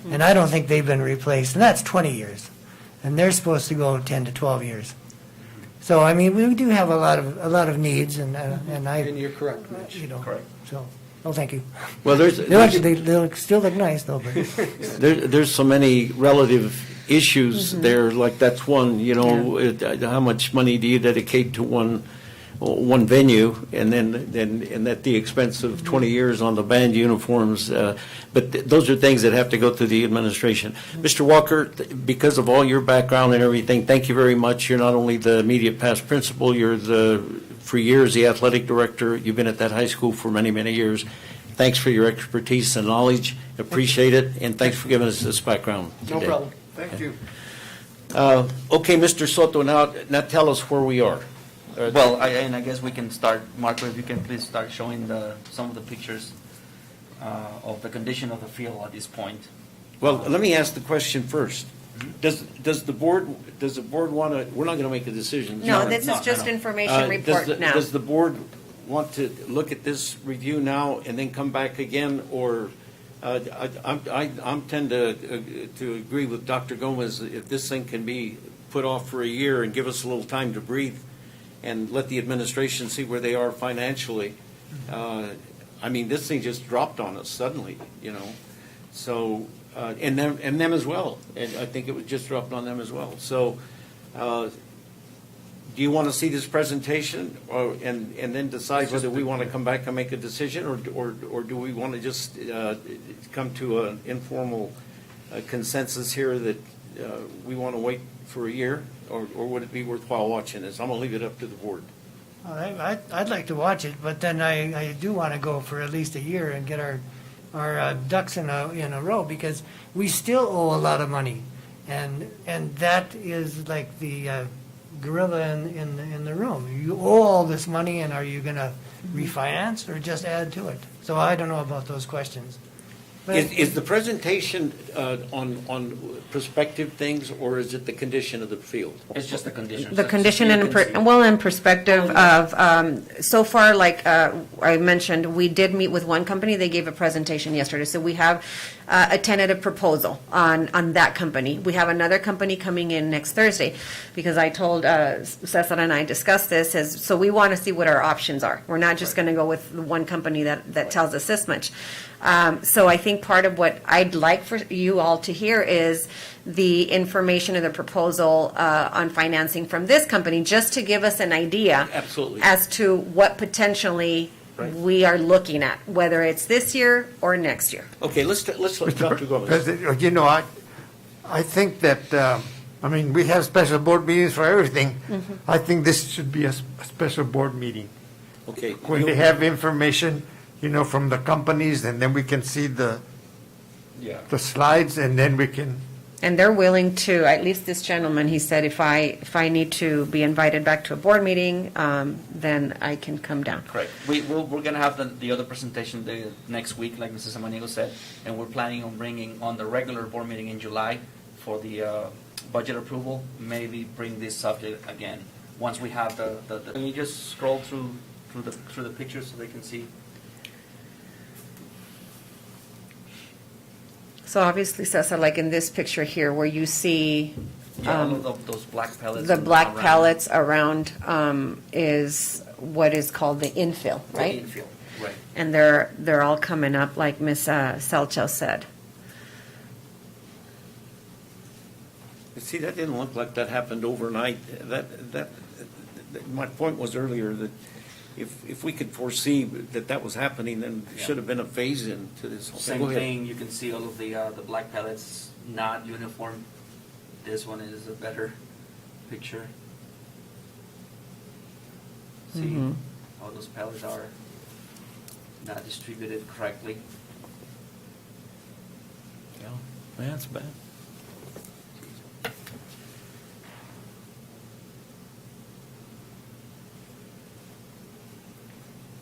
And I don't think they've been replaced, and that's 20 years. And they're supposed to go 10 to 12 years. So, I mean, we do have a lot of needs, and And I, you're correct, Mitch. you know, Correct. so, well, thank you. Well, They still look nice, though, but. there's so many relative issues there, like that's one, you know, how much money do you dedicate to one venue, and then at the expense of 20 years on the band uniforms, but those are things that have to go through the administration. Mr. Walker, because of all your background and everything, thank you very much. You're not only the immediate past principal, you're for years, the athletic director. You've been at that high school for many, many years. Thanks for your expertise and knowledge. Appreciate it, and thanks for giving us this background No today. problem. Thank you. Okay, Mr. Soto, now tell us where we are. Well, I guess we can start, Marco, if you can please start showing some of the pictures of the condition of the field at this point. Well, let me ask the question first. Does the board want to, we're not going to make a decision. No, this no, is just no. information report now. Does the board want to look at this review now and then come back again, or I'm tend to agree with Dr. Gomez, if this thing can be put off for a year and give us a little time to breathe and let the administration see where they are financially. I mean, this thing just dropped on us suddenly, you know, so, and them as well. And I think it was just dropped on them as well. So, do you want to see this presentation and then decide whether we want to come back and make a decision, or do we want to just come to an informal consensus here that we want to wait for a year, or would it be worthwhile watching this? I'm going to leave it up to the board. I'd like to watch it, but then I do want to go for at least a year and get our ducks in a row, because we still owe a lot of money, and that is like the gorilla in the room. You owe all this money, and are you going to refinance or just add to it? So I don't know about those questions. But Is the presentation on prospective things, or is it the condition of the field? It's just the conditions. The condition and, in perspective of, so far, like I mentioned, we did meet with one company. They gave a presentation yesterday. So we have a tentative proposal on that company. We have another company coming in next Thursday, because I told Cesar and I discussed this, so we want to see what our options are. We're not just going to go with the one company that tells us this much. So I think part of what I'd like for you all to hear is the information of the proposal on financing from this company, just to give us an idea. Absolutely. As to what potentially we are looking at, whether it's this year or next year. Okay, let's let Dr. Gomez. President, you know, I think that, I mean, we have special board meetings for everything. I think this should be a special board meeting. Okay. When they have information, you know, from the companies, and then we can see the slides, and then we can, And they're willing to, at least this gentleman, he said, if I need to be invited back to a board meeting, then I can come down. Correct. We're going to have the other presentation next week, like Mrs. Samaniego said, and we're planning on bringing on the regular board meeting in July for the budget approval, maybe bring this subject again, once we have the can you just scroll through the pictures so they can see? So obviously, Cesar, like in this picture here, where you see Yeah, all of those black pellets. the black around pellets around is what is called the infill, the right? infield, right. And they're all coming up, like Ms. Salcho said. See, that didn't look like that happened overnight. My point was earlier that if we could foresee that that was happening, then there should have been a phase in to this whole thing. Same Go ahead. thing, you can see all of the black pellets not uniform. This one is a better picture. See, Mhm. all those pellets are not distributed correctly. Yeah, that's bad.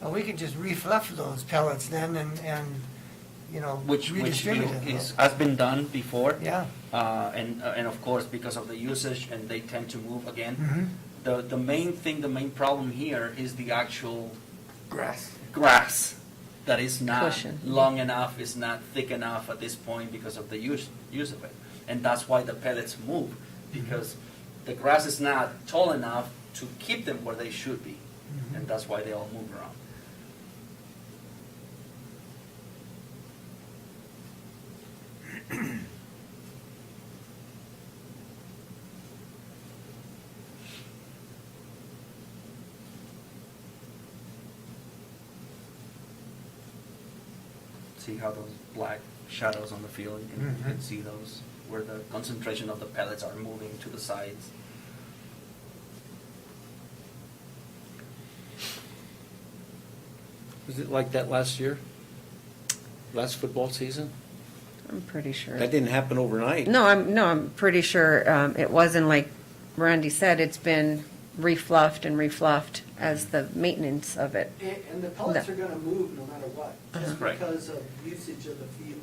Well, we could just refluff those pellets then and, you know, Which redistribute them. has been done before. Yeah. And of course, because of the usage, and they tend to move again. Mhm. The main thing, the main problem here is the actual Grass. grass that is not Cushion. long enough, is not thick enough at this point because of the use of it. And that's why the pellets move, because the grass is not tall enough to keep them where they should be. And that's why they all move around. See how those black shadows on the field, you can see those, where the concentration of the pellets are moving to the sides. Was it like that last year? Last football season? I'm pretty sure. That didn't happen overnight. No, I'm pretty sure it wasn't like Randy said. It's been refluffed and refluffed as the maintenance of it. And the pellets are gonna move no matter what, just Right. because of usage of the field.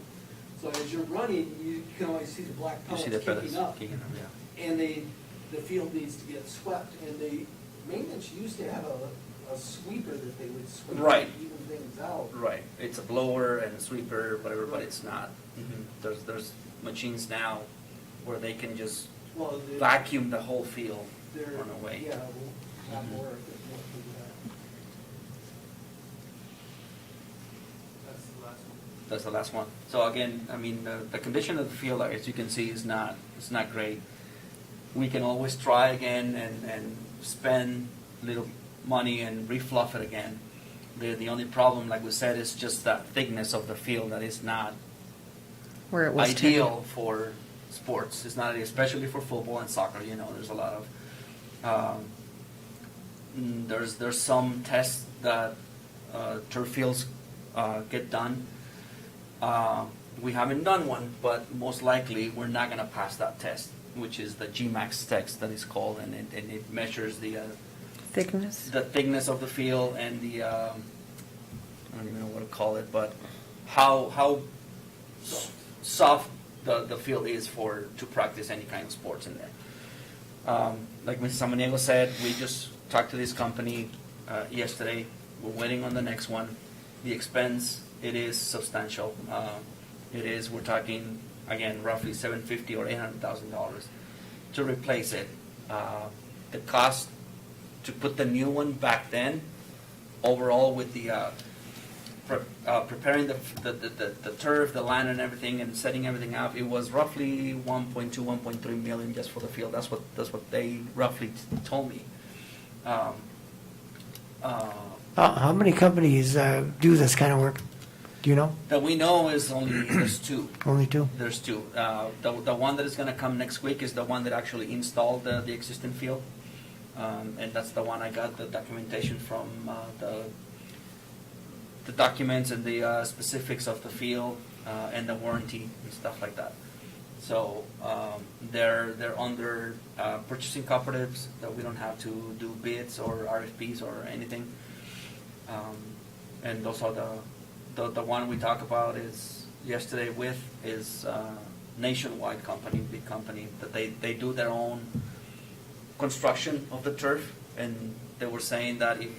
So as you're running, you can always see the black You see pellets the pellets kicking up. kicking up, yeah. And the field needs to get swept, and the maintenance used to have a sweeper that they would sweep. Right. And even things out. Right, it's a blower and a sweeper, whatever, but it's not. There's machines now where they can just Well, vacuum the whole field they're, on a way. yeah, a lot more if it won't do that. That's the last one. That's the last one. So again, I mean, the condition of the field, as you can see, is not great. We can always try again and spend little money and refluff it again. The only problem, like we said, is just that thickness of the field that is not Where it was ideal for sports. It's not, especially for football and soccer. You know, there's a lot of there's some tests that turf fields get done. We haven't done one, but most likely we're not going to pass that test, which is the GMAX test that is called, and it measures the thickness. thickness of the field and the I don't even know what to call it, but how soft the field is to practice any kind of sports in there. Like Mrs. Samaniego said, we just talked to this company yesterday. We're waiting on the next one. The expense, it is substantial. We're talking, again, roughly $750,000 or $800,000 to replace it. The cost to put the new one back then, overall with the preparing the turf, the land and everything, and setting everything up, it was roughly 1.2, 1.3 million just for the field. That's what they roughly told me. How many companies do this kind of work? Do you know? That we know is there's two. Only two? There's two. The one that is going to come next week is the one that actually installed the existing field. And that's the one I got the documentation from, the documents and the specifics of the field and the warranty and stuff like that. So they're under purchasing cooperatives that we don't have to do bids or RFPs or anything. And those are the one we talk about is yesterday with is Nationwide company, big company, that they do their own construction of the turf, and they were saying that if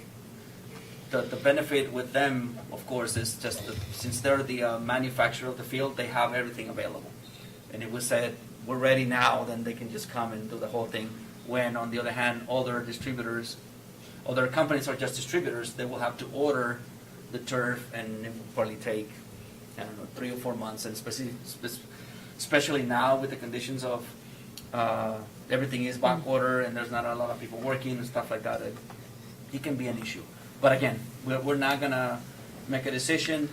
the benefit with them, of course, is just that since they're the manufacturer of the field, they have everything available. And if we said, we're ready now, then they can just come and do the whole thing. When, on the other hand, other distributors, other companies are just distributors, they will have to order the turf, and it will probably take, I don't know, 3 or 4 months. And especially now with the conditions of everything is back order and there's not a lot of people working and stuff like that, it can be an issue. But again, we're not gonna make a decision.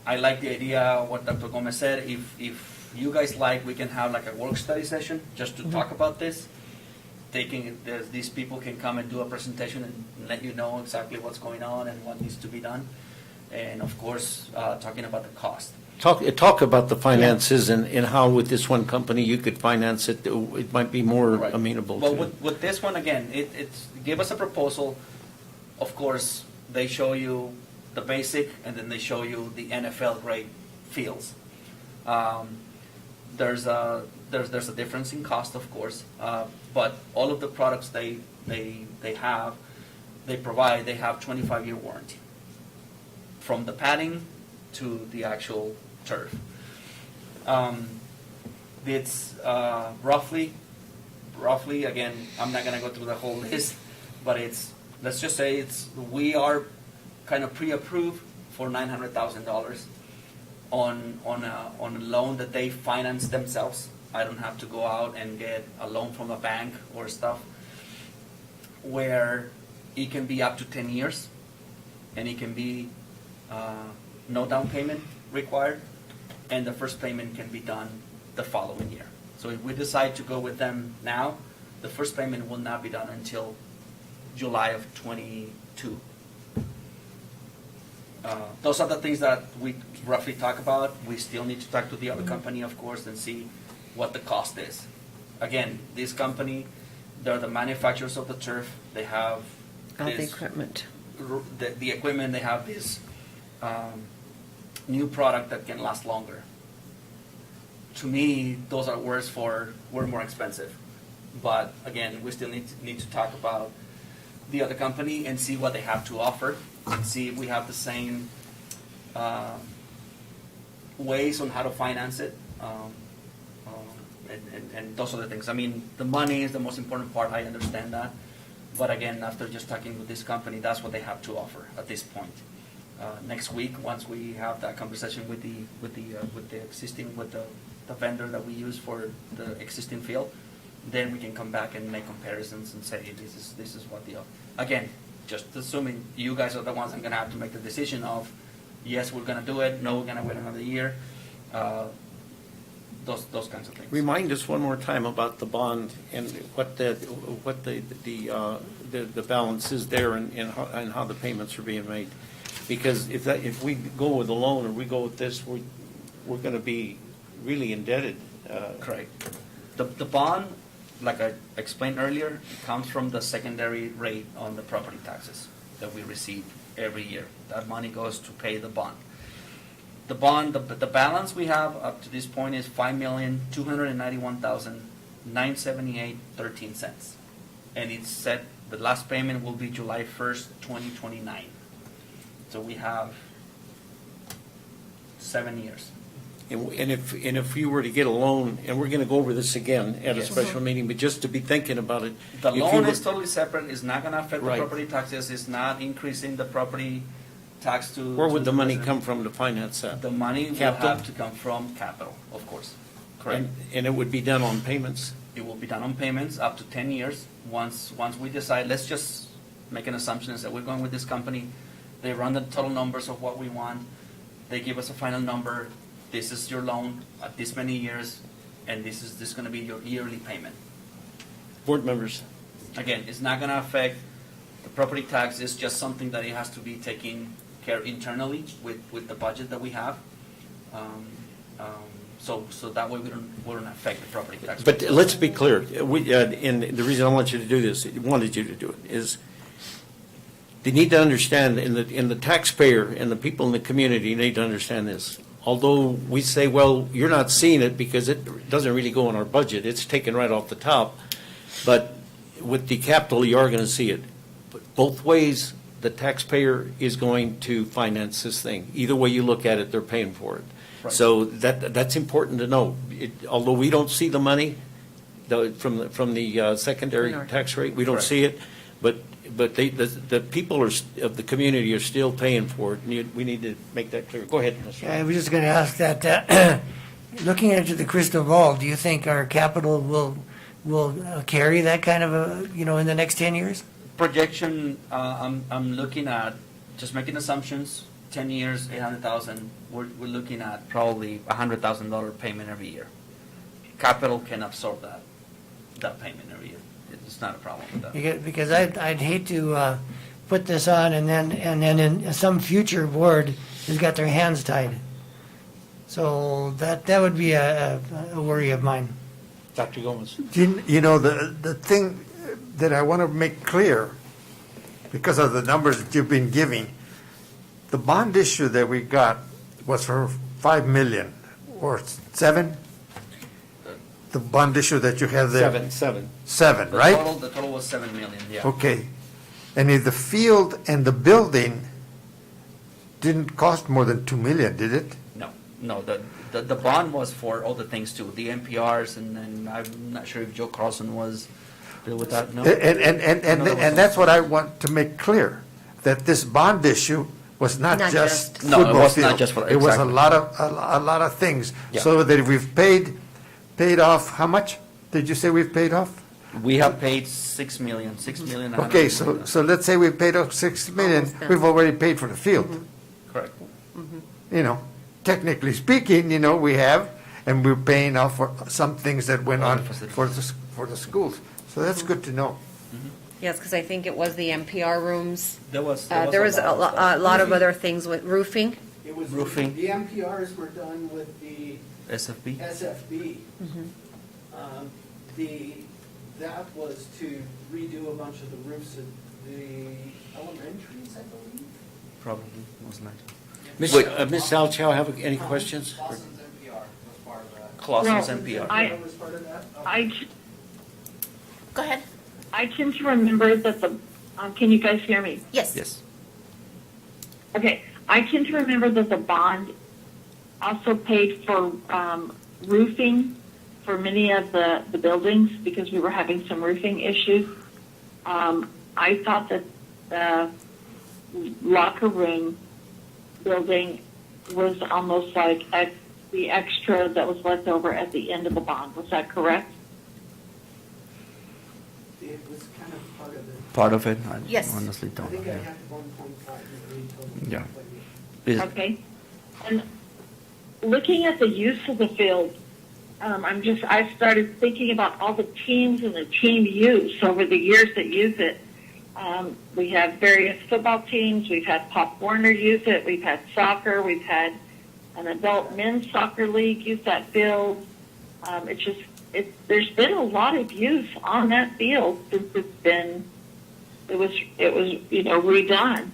I like the idea of what Dr. Gomez said. If you guys like, we can have like a work study session just to talk about this. These people can come and do a presentation and let you know exactly what's going on and what needs to be done. And of course, talking about the cost. Talk about the finances and how with this one company you could finance it. It might be more Right. amenable Well, to. with this one, again, it's give us a proposal. Of course, they show you the basic, and then they show you the NFL grade fields. There's a difference in cost, of course, but all of the products they provide, they have 25-year warranty, from the padding to the actual turf. It's roughly, again, I'm not gonna go through the whole list, but let's just say we are kind of pre-approved for $900,000 on a loan that they finance themselves. I don't have to go out and get a loan from a bank or stuff, where it can be up to 10 years, and it can be no down payment required, and the first payment can be done the following year. So if we decide to go with them now, the first payment will not be done until July of 22. Those are the things that we roughly talk about. We still need to talk to the other company, of course, and see what the cost is. Again, this company, they're the manufacturers of the turf. They have All the this- equipment. the equipment. They have this new product that can last longer. To me, those are were more expensive. But again, we still need to talk about the other company and see what they have to offer, and see if we have the same ways on how to finance it, and those other things. I mean, the money is the most important part. I understand that, but again, after just talking with this company, that's what they have to offer at this point. Next week, once we have that conversation with the vendor that we use for the existing field, then we can come back and make comparisons and say, this is what again, just assuming you guys are the ones that are gonna have to make the decision of, yes, we're gonna do it, no, we're gonna wait another year, those kinds of things. Remind us one more time about the bond and what the balance is there and how the payments are being made. Because if we go with a loan or we go with this, we're gonna be really indebted. Correct. The bond, like I explained earlier, comes from the secondary rate on the property taxes that we receive every year. That money goes to pay the bond. The bond, the balance we have up to this point is $5,291,978.13, and it's set. The last payment will be July 1st, 2029. So we have 7 years. And if you were to get a loan, and we're gonna go over this again at a Yes. special meeting, but just to be thinking about it. The if you loan were- is totally separate. It's not going to affect the Right. property taxes. It's not increasing the property tax to. Where would to the money resident. come from to finance that? The money will Capital? have to come from capital, of course. Correct. And it would be done on payments? It will be done on payments up to 10 years. Once we decide, let's just make an assumption is that we're going with this company. They run the total numbers of what we want. They give us a final number. This is your loan at this many years, and this is going to be your yearly payment. Board members? Again, it's not going to affect the property tax. It's just something that it has to be taken care internally with the budget that we have. So that way we don't affect the property tax. But let's be clear, and the reason I want you to do this, wanted you to do it, is they need to understand, and the taxpayer and the people in the community need to understand this. Although we say, well, you're not seeing it because it doesn't really go in our budget, it's taken right off the top. But with the capital, you are going to see it. But both ways, the taxpayer is going to finance this thing. Either way you look at it, they're paying for it. Right. So that's important to know. Although we don't see the money from the secondary Minority. tax rate, we don't Correct. see it, but the people of the community are still paying for it, and we need to make that clear. Go ahead, Mr. I was just going to ask that, looking into the crystal ball, do you think our capital will carry that kind of a, in the next 10 years? Projection, I'm looking at, just making assumptions, 10 years, 800,000, we're looking at probably $100,000 payment every year. Capital can absorb that payment every year. It's not a problem with that. Because I'd hate to put this on and then in some future board has got their hands tied. So that would be a worry of mine. Dr. Gomez. The thing that I want to make clear, because of the numbers that you've been giving, the bond issue that we got was for 5 million or 7? The bond issue that you have there? 7. 7, right? The total was 7 million, yeah. Okay. And if the field and the building didn't cost more than 2 million, did it? No, the bond was for all the things too, the NPRs, and I'm not sure if Joe Carlson was deal with that, no? And that's what I want to make clear, that this bond issue was not Not just just- No, it football was not field. just for- It was exactly. a lot of things. Yeah. So that we've paid off, how much did you say we've paid off? We have paid 6 million, 6 million. Okay, so let's say we paid off 6 million, Almost done. we've already paid for the field. Correct. Technically speaking, we have, and we're paying off for some things that went All on the facilities. for the schools. So that's good to know. Yes, because I think it was the NPR rooms. There was There was a lot of other things with roofing. It was, Roofing. the NPRs were done with the SFB. SFB. That was to redo a bunch of the roofs at the elementaries, I believe. Probably, most likely. Ms. Salchow, have any questions? Boston's NPR was part of that. Clausen's Well, NPR. That was part of that? I, Go ahead. I tend to remember that can you guys hear me? Yes. Yes. Okay, I tend to remember that the bond also paid for roofing for many of the buildings because we were having some roofing issues. I thought that the locker room building was almost like the extra that was left over at the end of the bond. Was that correct? It was kind of part of it. Part of it, I Yes. honestly I don't. think I Yeah. have 1.5 million total. Yeah. Is- Okay. And looking at the use of the field, I started thinking about all the teams and the team use over the years that use it. We have various football teams. We've had Pop Warner use it. We've had soccer. We've had an adult men's soccer league use that field. There's been a lot of use on that field since it was redone.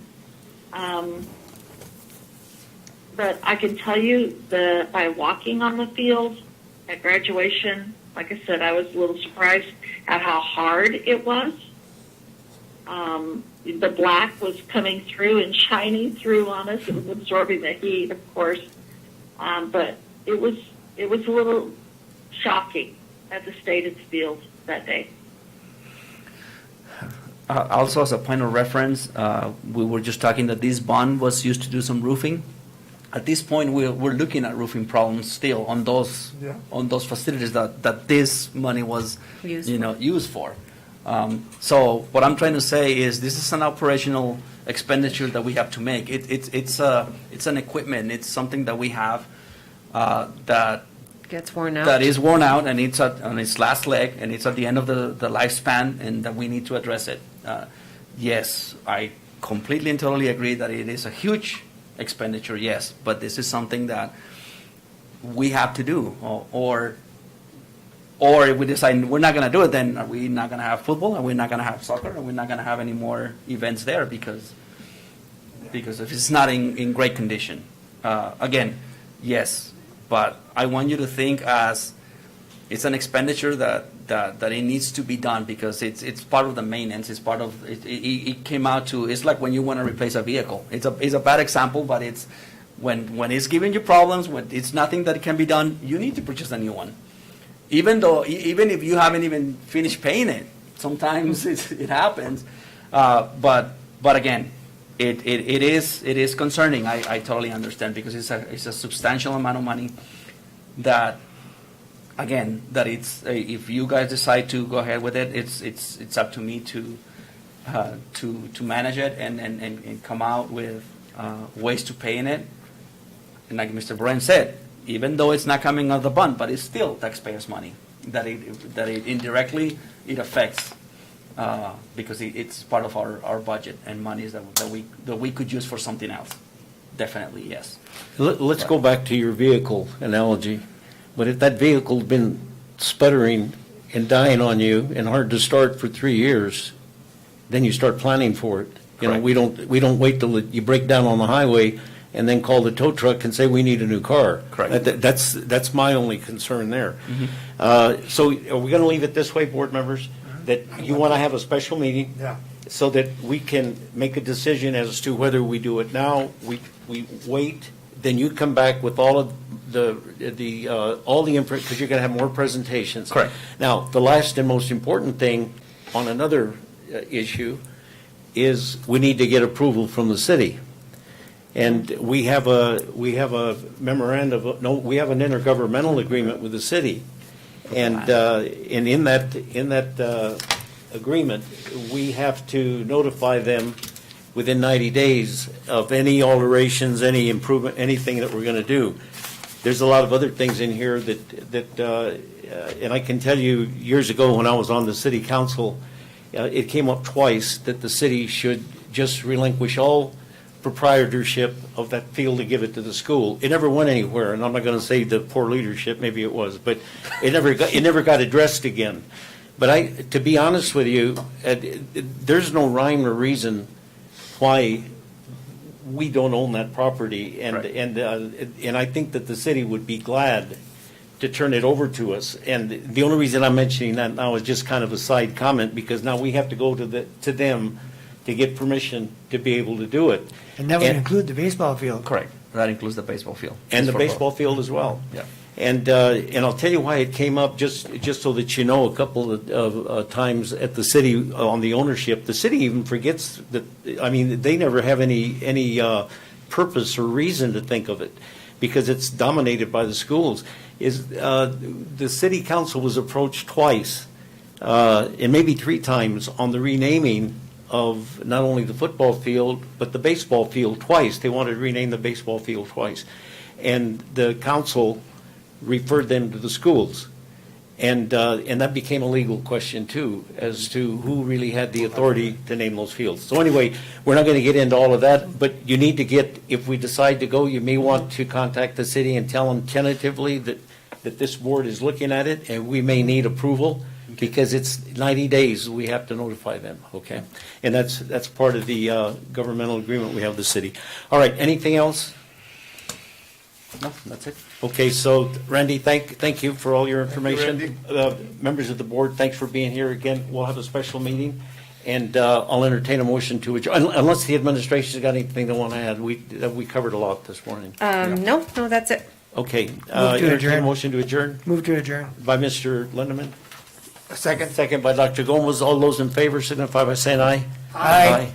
But I can tell you by walking on the field at graduation, like I said, I was a little surprised at how hard it was. The black was coming through and shining through on us. It was absorbing the heat, of course. But it was a little shocking at the state of the field that day. Also, as a point of reference, we were just talking that this bond was used to do some roofing. At this point, we're looking at roofing problems still on those Yeah. facilities that this money was Used used for. So what I'm trying to say is this is an operational expenditure that we have to make. It's an equipment. It's something that we have that Gets worn out. that is worn out and it's on its last leg and it's at the end of the lifespan and that we need to address it. Yes, I completely and totally agree that it is a huge expenditure, yes, but this is something that we have to do. Or if we decide we're not going to do it, then are we not going to have football? Are we not going to have soccer? Are we not going to have any more events there because if it's not in great condition? Again, yes, but I want you to think as it's an expenditure that that it needs to be done because it's part of the maintenance. It's part of it came out to, it's like when you want to replace a vehicle. It's a bad example, but it's when it's giving you problems, when it's nothing that can be done, you need to purchase a new one. Even if you haven't even finished paying it, sometimes it happens. But again, it is concerning. I totally understand because it's a substantial amount of money that, again, that it's, if you guys decide to go ahead with it, it's up to me to manage it and come out with ways to pay in it. And like Mr. Bryan said, even though it's not coming out of the bond, but it's still taxpayers' money that it indirectly it affects because it's part of our budget and monies that we could use for something else. Definitely, yes. Let's go back to your vehicle analogy. But if that vehicle had been sputtering and dying on you and hard to start for 3 years, then you start planning for it. You know, Correct. we don't wait till you break down on the highway and then call the tow truck and say, we need a new car. Correct. That's my only concern there. So are we going to leave it this way, board members? That you want to have a special meeting? Yeah. So that we can make a decision as to whether we do it now, we wait, then you come back with all of all the info, because you're going to have more presentations. Correct. Now, the last and most important thing on another issue is we need to get approval from the city. And we have a memorandum, we have an intergovernmental agreement with the city. And in that agreement, we have to notify them within 90 days of any alterations, any improvement, anything that we're going to do. There's a lot of other things in here that and I can tell you, years ago when I was on the city council, it came up twice that the city should just relinquish all proprietorship of that field to give it to the school. It never went anywhere, and I'm not going to say the poor leadership, maybe it was, but it never got addressed again. But to be honest with you, there's no rhyme or reason why we don't own that property, and Right. and I think that the city would be glad to turn it over to us. And the only reason I'm mentioning that now is just kind of a side comment, because now we have to go to them to get permission to be able to do it. And that would include the baseball field. Correct. That includes the baseball field. And Just the for both. baseball field as well. Yeah. And I'll tell you why it came up, just so that you know, a couple of times at the city on the ownership. The city even forgets that, I mean, they never have any purpose or reason to think of it, because it's dominated by the schools. The city council was approached twice, and maybe 3 times, on the renaming of not only the football field, but the baseball field twice. They wanted to rename the baseball field twice. And the council referred them to the schools. And that became a legal question too, as to who really had the authority to name those fields. So anyway, we're not going to get into all of that, but you need to if we decide to go, you may want to contact the city and tell them tentatively that this board is looking at it, and we may need approval, because it's 90 days, we have to notify them, okay? And that's part of the governmental agreement we have with the city. All right, anything else? No, that's it. Okay, so Randy, thank you for all your information. Members of the board, thanks for being here again. We'll have a special meeting, and I'll entertain a motion to adjourn, unless the administration's got anything they want to add. We covered a lot this morning. No, that's it. Okay. to Entertain a adjourn. motion to adjourn Move to adjourn. by Mr. Lindeman. Second. Second by Dr. Gomez. All those in favor signify by saying aye. Aye.